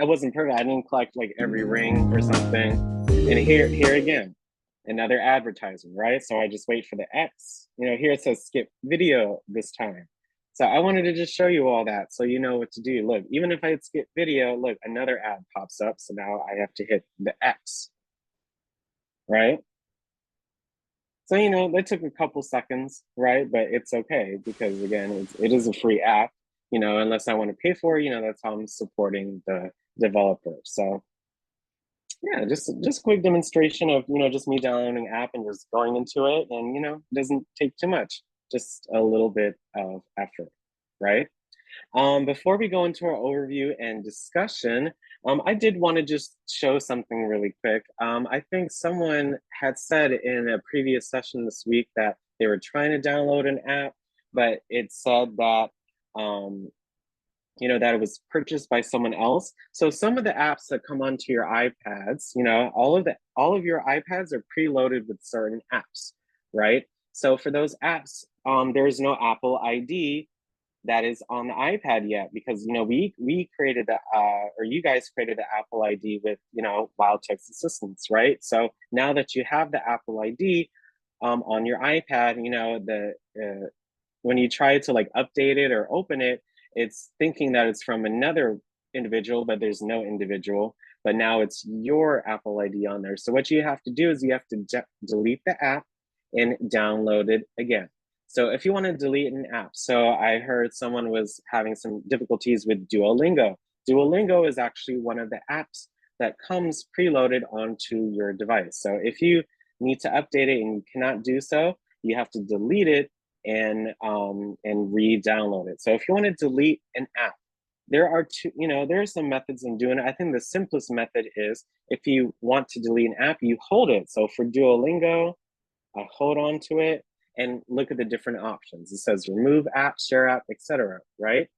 I wasn't perfect. I didn't collect like every ring or something. And here again, another advertisement, right? So I just wait for the X. You know, here it says skip video this time. So I wanted to just show you all that so you know what to do. Look, even if I had skip video, look, another ad pops up. So now I have to hit the X, right? So, you know, that took a couple seconds, right? But it's okay because again, it is a free app, you know, unless I want to pay for it, you know, that's how I'm supporting the developer. So yeah, just quick demonstration of, you know, just me downloading an app and just going into it, and you know, it doesn't take too much, just a little bit of effort, right? Before we go into our overview and discussion, I did want to just show something really quick. I think someone had said in a previous session this week that they were trying to download an app, but it said that you know, that it was purchased by someone else. So some of the apps that come onto your iPads, you know, all of your iPads are preloaded with certain apps, right? So for those apps, there is no Apple ID that is on the iPad yet, because you know we created the or you guys created the Apple ID with, you know, Wild Text Assistants, right? So now that you have the Apple ID on your iPad, you know, the when you try to like update it or open it, it's thinking that it's from another individual, but there's no individual. But now it's your Apple ID on there. So what you have to do is you have to delete the app and download it again. So if you want to delete an app, so I heard someone was having some difficulties with Duolingo. Duolingo is actually one of the apps that comes preloaded onto your device. So if you need to update it and you cannot do so, you have to delete it and re-download it. So if you want to delete an app, there are two, you know, there are some methods in doing it. I think the simplest method is if you want to delete an app, you hold it. So for Duolingo, I hold on to it and look at the different options. It says remove app, share app, etc. Right?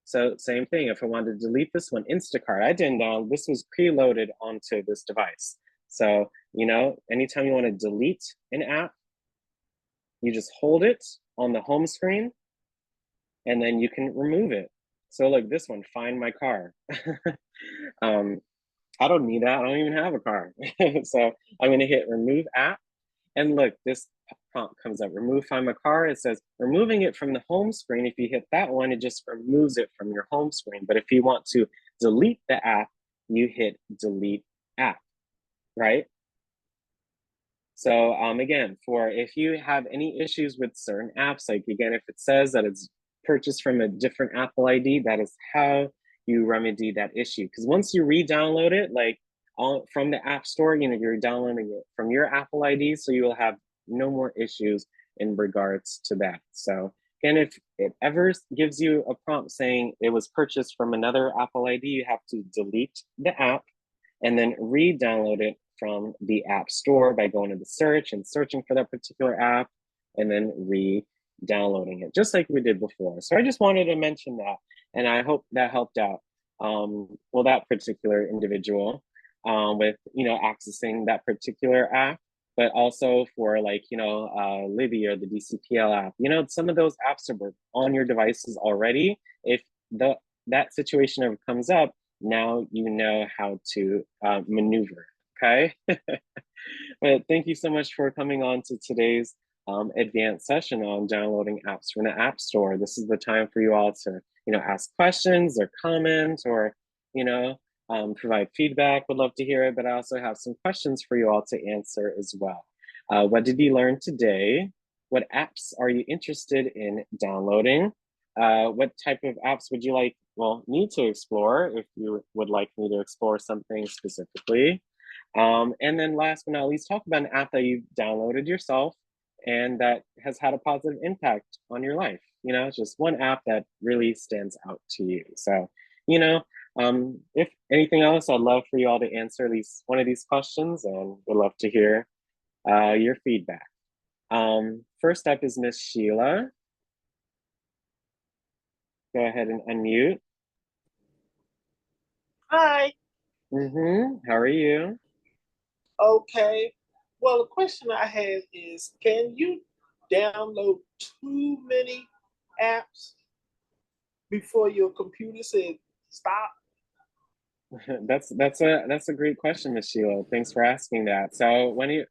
So same thing. If I wanted to delete this one, Instacart, I didn't download. This was preloaded onto this device. So you know, anytime you want to delete an app, you just hold it on the home screen and then you can remove it. So like this one, find my car. I don't need that. I don't even have a car. So I'm gonna hit remove app, and look, this prompt comes up, remove find my car. It says removing it from the home screen. If you hit that one, it just removes it from your home screen. But if you want to delete the app, you hit delete app, right? So again, for if you have any issues with certain apps, like again, if it says that it's purchased from a different Apple ID, that is how you remedy that issue. Because once you re-download it, like from the App Store, you know, you're downloading it from your Apple ID, so you will have no more issues in regards to that. So again, if it ever gives you a prompt saying it was purchased from another Apple ID, you have to delete the app and then re-download it from the App Store by going to the search and searching for that particular app and then re-downloading it, just like we did before. So I just wanted to mention that, and I hope that helped out, well, that particular individual with, you know, accessing that particular app, but also for like, you know, Libby or the DCPL app. You know, some of those apps are on your devices already. If that situation ever comes up, now you know how to maneuver, okay? But thank you so much for coming on to today's advanced session on downloading apps from the App Store. This is the time for you all to, you know, ask questions or comment or, you know, provide feedback. Would love to hear it, but I also have some questions for you all to answer as well. What did you learn today? What apps are you interested in downloading? What type of apps would you like, well, me to explore if you would like me to explore something specifically? And then last but not least, talk about an app that you've downloaded yourself and that has had a positive impact on your life. You know, it's just one app that really stands out to you. So, you know, if anything else, I'd love for you all to answer at least one of these questions and would love to hear your feedback. First up is Miss Sheila. Go ahead and unmute. Hi. How are you? Okay. Well, the question I have is, can you download too many apps? before your computer said stop? That's a great question, Miss Sheila. Thanks for asking that. So when you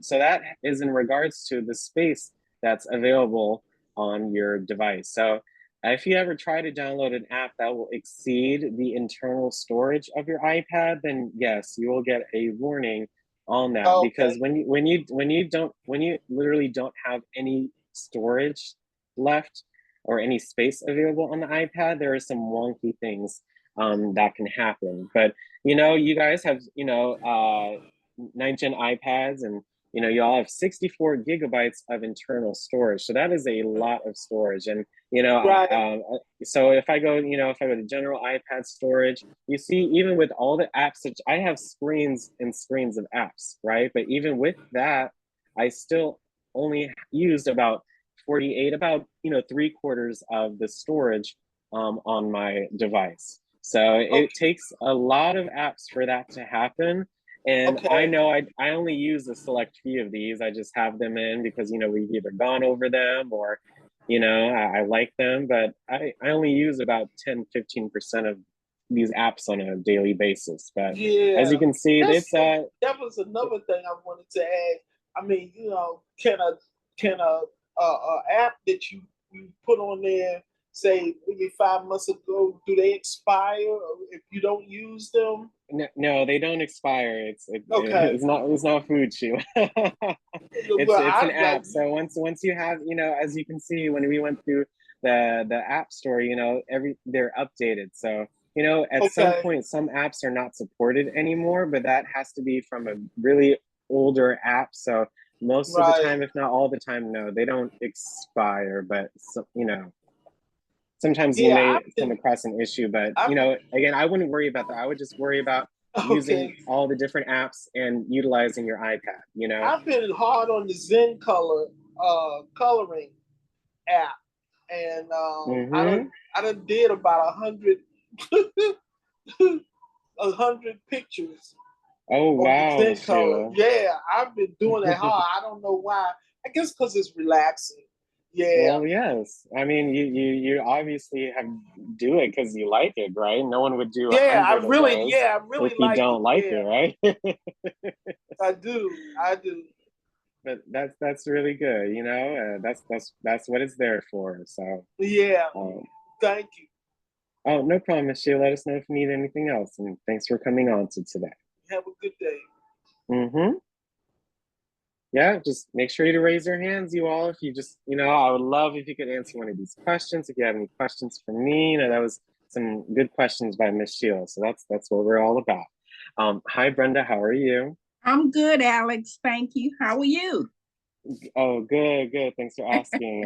so that is in regards to the space that's available on your device. So if you ever try to download an app that will exceed the internal storage of your iPad, then yes, you will get a warning on that. Because Okay. when you literally don't have any storage left or any space available on the iPad, there are some wonky things that can happen. But you guys have 9th gen iPads, and you all have 64 gigabytes of internal storage. So that is a lot of storage. And Right. so if I go to general iPad storage, you see, even with all the apps that I have, screens and screens of apps, right? But even with that, I still only used about 48, about 3/4 of the storage on my device. So it Okay. takes a lot of apps for that to happen. And I Okay. know I only use a select few of these. I just have them in because we've either gone over them, or I like them. But I only use about 10-15% of these apps on a daily basis. But as you Yeah. can see, That's it's that was another thing I wanted to add. I mean, can a app that you put on there, say maybe 5 months ago, do they expire if you don't use them? no, they don't expire. Okay. It's not food chew. Well, It's an I like app. So once you have, as you can see when we went through the app store, they're updated. So at some okay. point some apps are not supported anymore, but that has to be from a really older app. So most of the Right. time, if not all the time, no, they don't expire. But sometimes you Yeah, may come across an issue. But I've been again, I wouldn't worry about that. I would just worry about using okay. all the different apps and utilizing your iPad. I've been hard on the Zen color coloring app, and Mm-hmm. I done did about 100 pictures Oh on the wow, Zen Miss color. Sheila. Yeah, I've been doing that hard. I don't know why. I guess because it's relaxing. Yeah, Well, yes. I mean, you obviously have do it because you like it, right? No one would do a yeah, hundred of those I if really you like it. don't like Yeah, it, right? I do, I do. But that's really good. That's what it's there for. So, Yeah, um, thank you. oh, no problem, Miss Sheila. Let us know if you need anything else, and thanks for coming on to today. Have a good day. Mm-hmm. Yeah, just make sure to raise your hands, you all. If you just, I would love if you could answer one of these questions. If you have any questions for me, that was some good questions by Miss Sheila. So that's what we're all about. Hi, Brenda. How are you? I'm good, Alex. Thank you. How are you? Oh, good, good. Thanks for asking.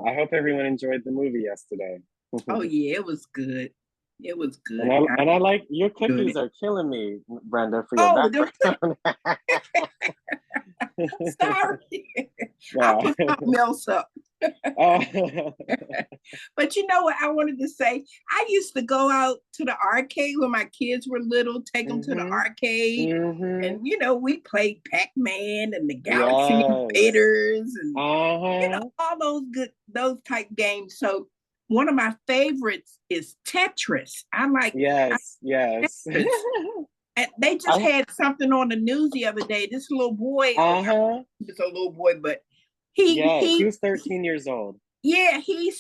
I hope everyone enjoyed the movie yesterday. Oh yeah, it was good. It was And good. I I and I like your enjoyed cookies it. are killing me, Brenda, for your Oh, background. sorry. I Yeah. put something else up. Oh. But you know what I wanted to say? I used to go out to the arcade when my kids were little, take them to the Mm-hmm. arcade. Mm-hmm. And we played Pac-Man and the Galaxy Yes. Invaders and Uh-huh. all those type games. So one of my favorites is Tetris. I Yes, yes. Tetris. And they just I had something on the news the other day. This little boy, or uh-huh. it's a little boy, but he Yes, he he was 13 years old. yeah, he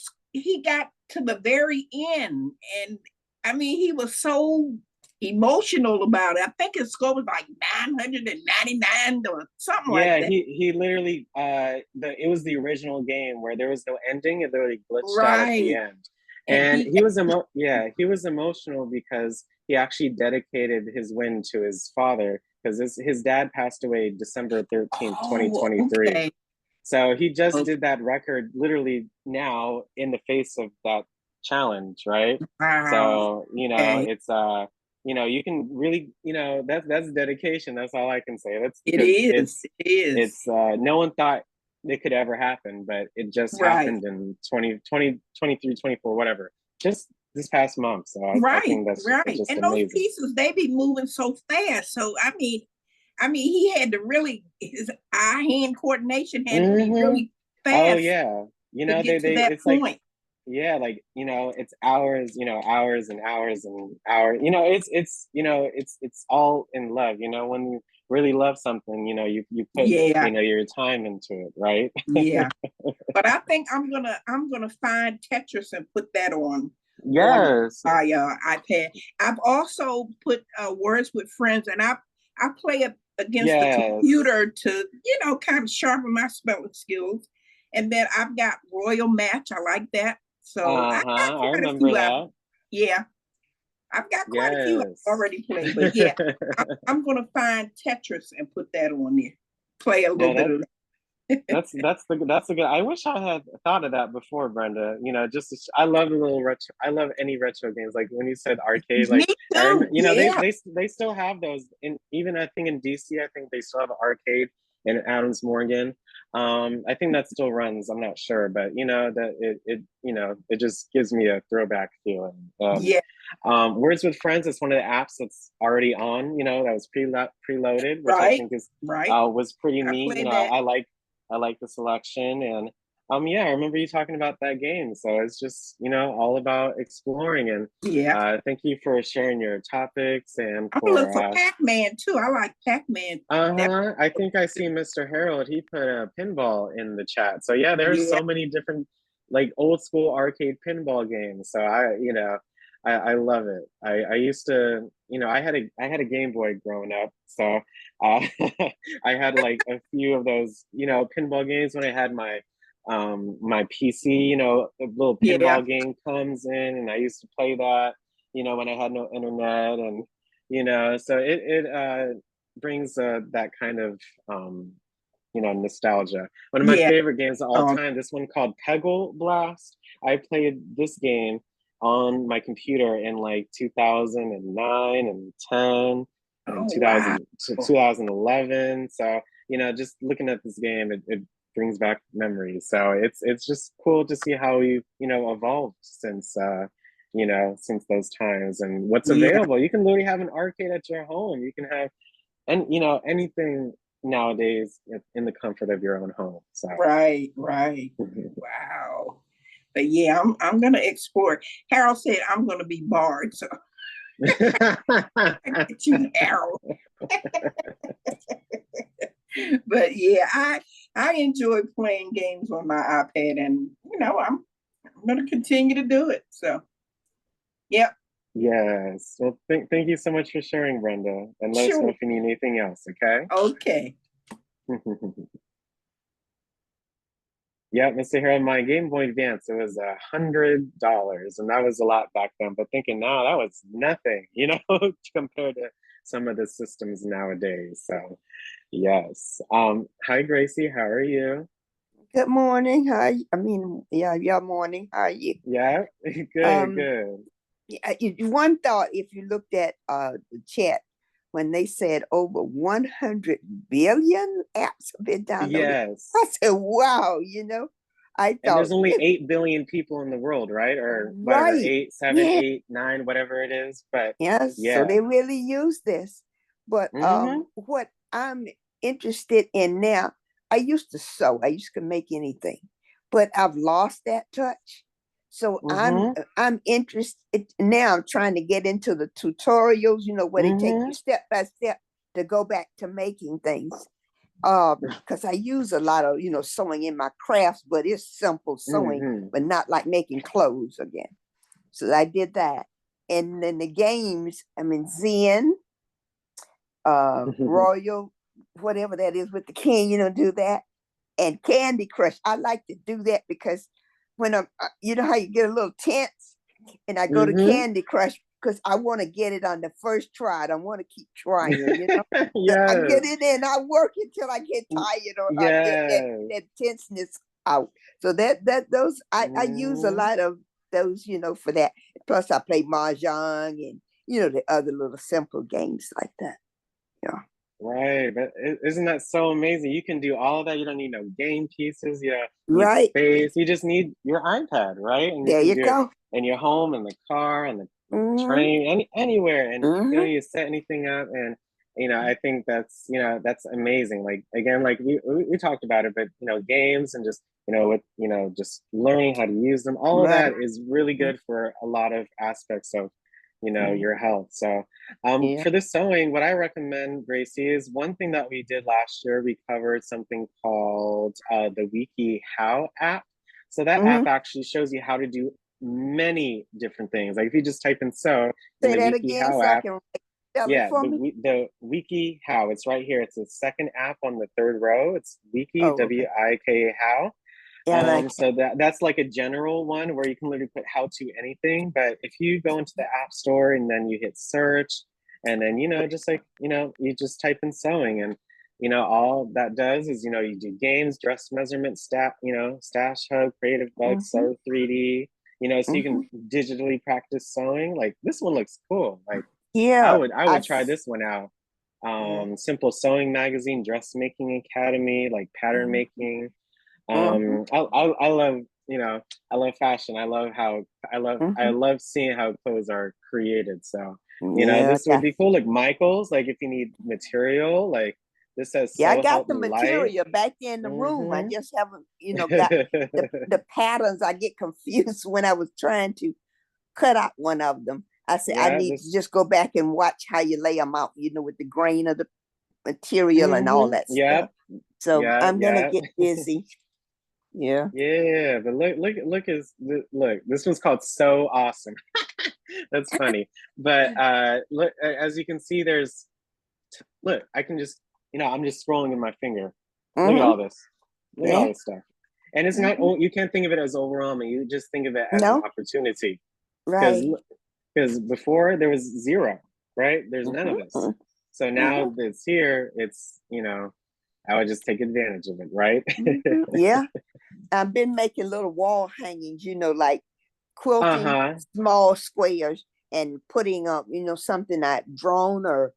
got to the very end, and I mean he was so emotional about it. I think his score was like 999 or something like Yeah, that. he literally it was the original game where there was no ending. It literally glitched out at the Right. end. And And he he was emotional because he actually dedicated his win to his father, because his dad passed away December 13th, oh 2023. okay. So he just Okay. did that record literally now in the face of that challenge, right? Wow. So, Okay. it's you can really, that's dedication. That's all I can say. That's It because is. It is. it's no one thought it could ever happen, but it just Right. happened in 2023, 24, whatever. Just this past month. So I Right, think that's right. just And those amazing. pieces, they be moving so fast. So I mean, he had to really his eye hand coordination had to be Mm-hmm. really Oh fast yeah. to They get to they that it's like point. Yeah, like, it's hours, hours and hours and hours. It's all in love. When you really love something, you put, Yeah, your time into it, right? yeah. But I think I'm gonna find Tetris and put that on Yes, my iPad. I've also put Words with Friends, and I play it against the yes. computer to kind of sharpen my spelling skills. And then I've got Royal Match. I like that. So I got Uh-huh. I quite a remember few out. that. Yeah, I've got quite a few I've Yes. already played. But yeah, I'm gonna find Tetris and put that on there. Play a little No, bit that of that's the good. I wish I had thought of that before, Brenda. I love the little retro. I love any retro games. Like when you said arcade, Me like I too. remember, Yeah, they still have those. In even I think in DC, I think they still have an arcade in Adams Morgan. I think that still runs. I'm not sure, but that it just gives me a throwback feeling. yeah, Words with Friends is one of the apps that's already on. That was preloaded, which I right, think is right. was pretty I neat. played that. I like the selection, and yeah, I remember you talking about that game. So it's just all about exploring, and Yeah. thank you for sharing your topics and I'm gonna look for for Pac-Man too. I like Pac-Man. That, I think I see Mr. Harold. He put a pinball in the chat. So yeah, there's yeah. so many different like old school arcade pinball games. So I love it. I used to, I had a Game Boy growing up. So uh I had like a few of those, pinball games when I had my PC, a little Yeah. pinball game comes in and I used to play that, when I had no internet and so it brings that kind of nostalgia. One of my Yeah. favorite games of all Um, time, this one called Peggle Blast. I played this game on my computer in like 2009 and 10 and oh wow. 2000 to 2011. So, just looking at this game, it brings back memories. So it's just cool to see how we've, evolved since those times and what's Yeah. available. You can literally have an arcade at your home. You can have and anything nowadays in the comfort of your own home. So Right. Right. Wow. But yeah, I'm gonna explore. Harold said I'm gonna be barred, so I get you, Harold. But yeah, I enjoy playing games on my iPad, and I'm gonna continue to do it. So yep, yes. Well, thank you so much for sharing, Brenda. And let us know sure. if you need anything else, okay? Okay. Yeah, Mr. Hero, my Game Boy Advance, it was $100, and that was a lot back then. But thinking now, that was nothing, compared to some of the systems nowadays. So, yes. Hi, Gracie. How are you? Good morning. I mean, yeah, your morning. How are you? Yeah, good, Um, good. yeah, one thought if you looked at the chat when they said over 100 billion apps have been downloaded. Yes. I said, wow, I And thought, there's only 8 billion people in the world, right? Or whatever, right, eight, seven, yeah, 8, 9, whatever it is. But yes, so yeah. they really use this. But Mm-hmm. what I'm interested in now, I used to sew, I used to make anything, but I've lost that touch. So Mm-hmm. I'm interested now. I'm trying to get into the tutorials, where they take Mm-hmm. you step by step to go back to making things. Because I use a lot of sewing in my crafts, but it's simple sewing, Mm-hmm. but not like making clothes again. So I did that. And then the games, I mean, Zen, Royal, whatever that is with the king, do that. And Candy Crush, I like to do that because when I'm, how you get a little tense, and I go to Mm-hmm. Candy Crush because I want to get it on the first try. I don't want to keep trying. I get Yes. it in, I work until I get tired or I get Yes. that tenseness out. So those I use a lot of those, for that. Plus I play mahjong and the other little simple games like that. Yeah. Right, but isn't that so amazing? You can do all of that. You don't need no game pieces. You don't need Right. space. You just need your iPad, right? And you There can you do it go. in your home, in the car, and the Mm-hmm. train, anywhere. And you don't Mm-hmm. need to set anything up. And I think that's amazing. Like again, like we talked about it, but games and just with just learning how to use them, all of Right. that is really good for a lot of aspects of your health. So Yeah. for this sewing, what I recommend, Gracie, is one thing that we did last year. We covered something called the WikiHow app. So that app actually shows you how to do many different things. Like if you just type in sew in Say the that again WikiHow so I app, can spell it yeah, for me. the WikiHow, it's right here. It's the second app on the third row. It's Wiki, Oh, okay. W-I-K How. Yeah, I like So that's like a general one where you can literally put how to anything. But if you go into the app store and then you hit search, and then just like you just type in sewing, and all that does is you do games, dress measurement, stash hug, creative bug, Mm-hmm. sew 3D, so you Mm-hmm. can digitally practice sewing. Like this one looks cool. Like I Yeah. would I would try this one out. Simple Sewing Magazine, Dressmaking Academy, like pattern making. Mm-hmm. I love I love fashion. I Mm-hmm. love seeing how clothes are created. So Yeah. this would be cool. Like Michael's, like if you need material, like this says Yeah, I "So got help the me light." material back in the room. I Mm-hmm. just haven't, got the patterns. I get confused when I was trying to cut out one of them. I said I Yeah, need to this. just go back and watch how you lay them out, with the grain of the material and all Mm-hmm. that Yep. stuff. So Yeah. I'm gonna Yeah. get busy. Yeah. Yeah. But look. This one's called "So Awesome." That's funny. But look, as you can see, look. I can just I'm just scrolling in my finger. Look at Mm-hmm. all this. Look at all Yeah. this stuff. And it's not. Mm-hmm. You can't think of it as overwhelming. You just think of it as an No. opportunity. Because Right. before there was zero, right? There's none of this. Mm-hmm. So Mm-hmm. now that it's here, it's I would just take advantage of it, right? Mm-hmm. Yeah. I've been making little wall hangings, like quilting Uh-huh. small squares and putting up, something I'd drawn or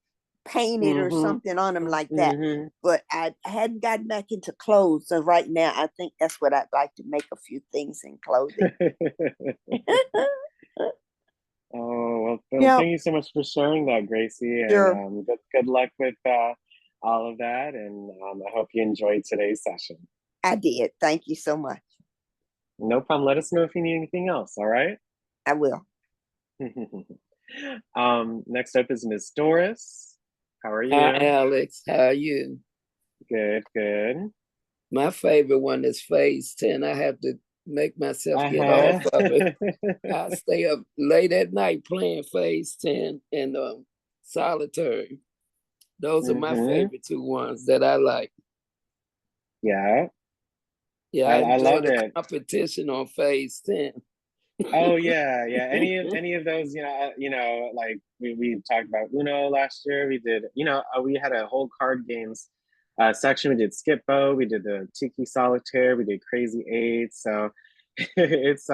painted or Mm-hmm. something on them like that. Mm-hmm. But I hadn't gotten back into clothes. So right now, I think that's what I'd like to make a few things in clothing. Oh, well, Yeah, thank you so much for sharing that, Gracie, and sure. good luck with all of that, and I hope you enjoyed today's session. I did. Thank you so much. No problem. Let us know if you need anything else, all right? I will. Next up is Miss Doris. How are Hi, you? Alex. How are you? Good, good. My favorite one is Phase 10. I have to make myself get off Uh-huh. of it. I stay up late at night playing Phase 10 and Solitary. Those are my favorite two ones that I like. Yeah, Yeah, I I enjoy love the it. competition on Phase 10. Oh yeah, yeah. Any of those, like we talked about Uno last year. We did, we had a whole card games section. We did Skip-Bo, we did the Tiki Solitaire, we did Crazy Eight. So it's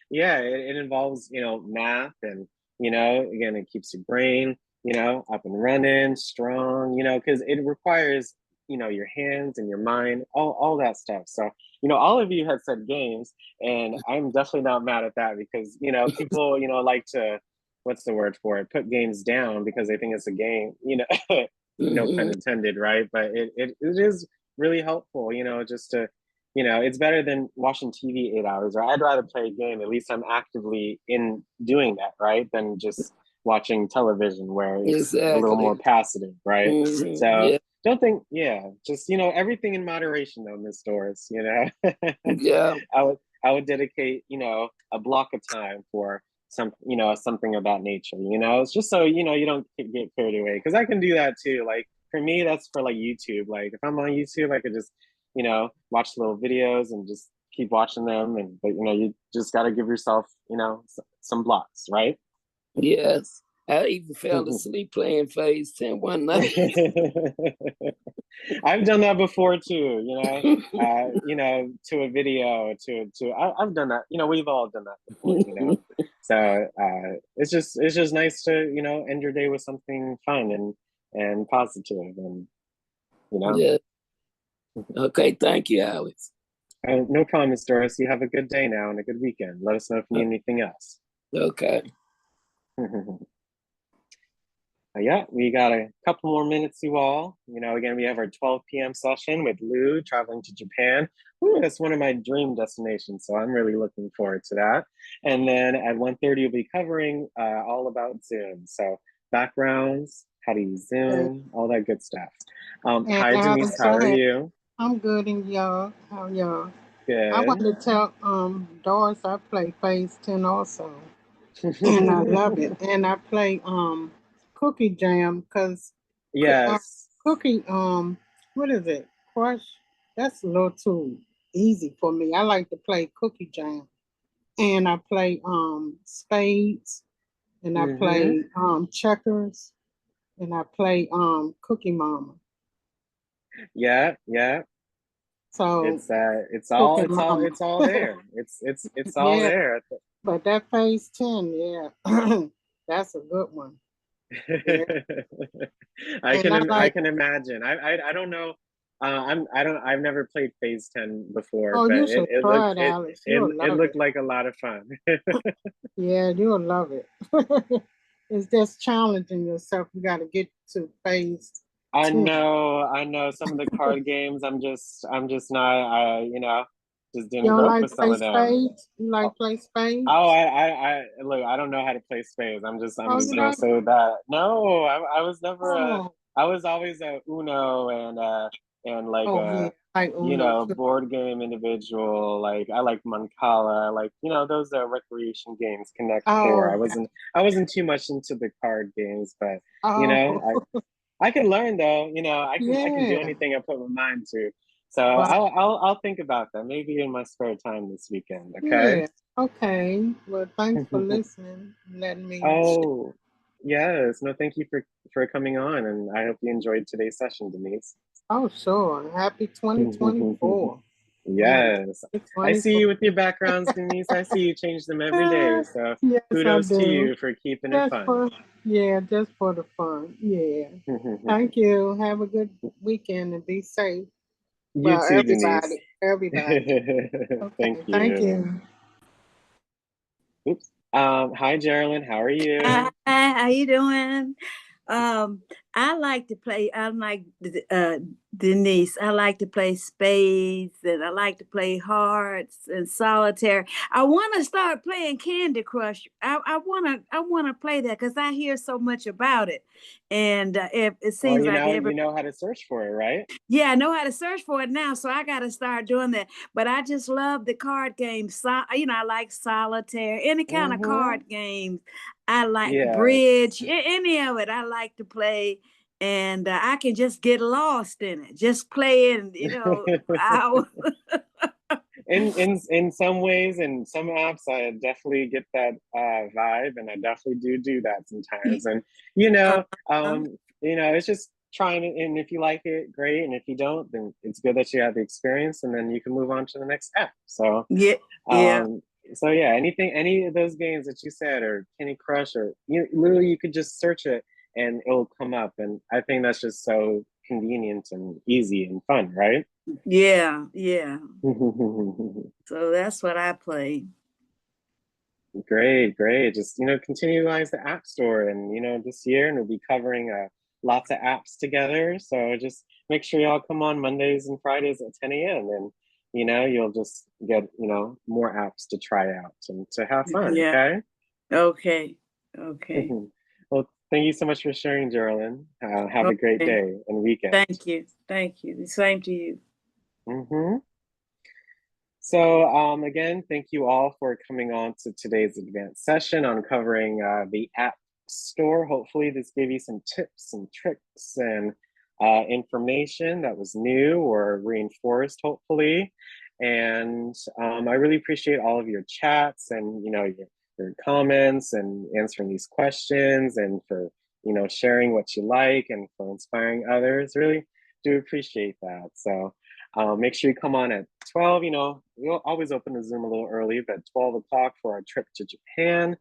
yeah, it involves math, and again, it keeps your brain up and running, strong. Because it requires your hands and your mind, all that stuff. So all of you had said games, and I'm definitely not mad at that, because people like to, what's the word for it, put games down because they think it's a game. No pun intended, right? But it is really helpful, just to it's better than watching TV 8 hours. Or I'd rather play a game. At least I'm actively in doing that, right? Than just watching television where it's a little more Exactly. passive, right? So Yeah. don't think, yeah, just everything in moderation though, Miss Doris. Yeah. I would dedicate a block of time for something of that nature. It's just so you don't get carried away, because I can do that too. Like for me, that's for like YouTube. Like if I'm on YouTube, I could just watch little videos and just keep watching them. And but you just got to give yourself some blocks, right? Yes. I even fell asleep playing Phase 10 one night. I've done that before too, to a video, I've done that, we've all done that before. So it's just nice to, end your day with something fun and positive, and Yeah. Okay, thank you, Alex. No problem, Miss Doris. You have a good day now and a good weekend. Let us know if you need anything else. Okay. Yeah, we got a couple more minutes, you all. You know, again, we have our 12 p.m. session with Lou traveling to Japan. Ooh, that's one of my dream destinations, so I'm really looking forward to that. And then at 1:30, we'll be covering all about Zoom. So backgrounds, how to use Zoom, all that good stuff. And Hi, Denise, how are you? I'm good, and y'all, how y'all? I Good. want to tell Doris I play Phase 10 also, and I love it. And I play Cookie Jam because Yes. Cookie what is it? Crush. That's a little too easy for me. I like to play Cookie Jam, and I play Spades, and I play Checkers, and I play Cookie Mama. Yeah, yeah. So It's all Cookie Mama. it's all there. It's all Yeah. there. But that Phase 10, yeah, that's a good one. Yeah. I And can imagine. I don't know. I've never played Phase 10 before, oh, but you should try it, Alex. You'll it love looked it. like a lot of fun. Yeah, you'll love it. It's just challenging yourself. You got to get to Phase 10. I know some of the card games. I'm just not. You know, just You didn't don't grow up like with to some play of them. Spades? You like play Spades? Oh, I look. I don't know how to play spades. I'm just Oh, you gonna like? say that. No, I was never a. Oh, I was always a Uno and like oh yeah, a, I like you Uno know, too. board game individual. Like I like Mancala. Like, you know, those recreation games. Connect Four. Oh, I wasn't too much into the card games, but you know, oh, I can learn though. You know, I can do yeah. anything I put my mind to. So Well, I'll think about that maybe in my spare time this weekend. Okay. yeah. Okay. Well, thanks for listening. Letting me. Oh, yes. No, thank you for coming on, and I hope you enjoyed today's session, Denise. Oh, sure. Happy 2024. Yeah, Yes. I see 2024. you with your backgrounds, Denise. I see you change them every day. So Yes, I kudos to do. you for keeping it Just fun. for, yeah, just for the fun. Yeah. Thank you. Have a good weekend and be safe. You Well, too, Denise. everybody. Thank Okay. Thank you. you. Oops. Hi, Geraldine. How are you? Hi, how you doing? I like to play. I'm like Denise. I like to play spades, and I like to play hearts and solitaire. I want to start playing Candy Crush. I wanna play that because I hear so much about it, and it Well, seems like every you know how to search for it, right? yeah, I know how to search for it now, so I got to start doing that. But I just love the card games. So, you know, I like solitaire, any kind of Mm-hmm. card games. I like Yes. bridge, any of it. I like to play, and I can just get lost in it. Just play it, you know. In some ways, in some apps, I definitely get that vibe, and I definitely do that sometimes. And Uh-huh. you know, it's just trying it, and if you like it, great, and if you don't, then it's good that you have the experience, and then you can move on to the next app. So, Yeah, yeah, um, so yeah, any of those games that you said, or Candy Crush, or literally you could just search it and it'll come up, and I think that's just so convenient and easy and fun, right? yeah, yeah. So that's what I play. Great, great. Just, continue to utilize the App Store, and, this year, and we'll be covering lots of apps together. So just make sure y'all come on Mondays and Fridays at 10 a.m. and, you'll just get, more apps to try out and to have fun. Yeah. Okay. Okay. Okay. Well, thank you so much for sharing, Geraldine. Have a great Okay. day and weekend. Thank you. Thank you. The same to you. Mm-hmm. So again, thank you all for coming on to today's advanced session on covering the App Store. Hopefully this gave you some tips and tricks and information that was new or reinforced, hopefully. And I really appreciate all of your chats and, your comments and answering these questions, and for, sharing what you like and for inspiring others. Really do appreciate that. So make sure you come on at 12. We'll always open the Zoom a little early, but 12 o'clock for our trip to Japan.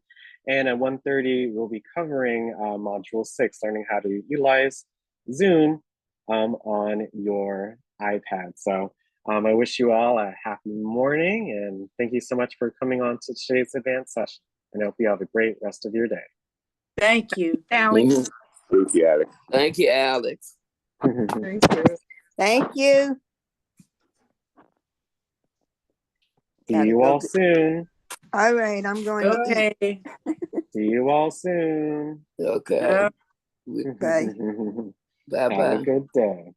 And at 1:30, we'll be covering Module 6, learning how to utilize Zoom on your iPad. So I wish you all a happy morning, and thank you so much for coming on to today's advanced session. And I hope you have a great rest of your day. Thank you. Alex. Thank you, Alex. Thank you, Alex. Thank you. Thank you. See Gotta you go all get- soon. All right, I'm going to eat. Okay. See you all soon. Okay. Uh, Okay. Bye Have a bye. good day.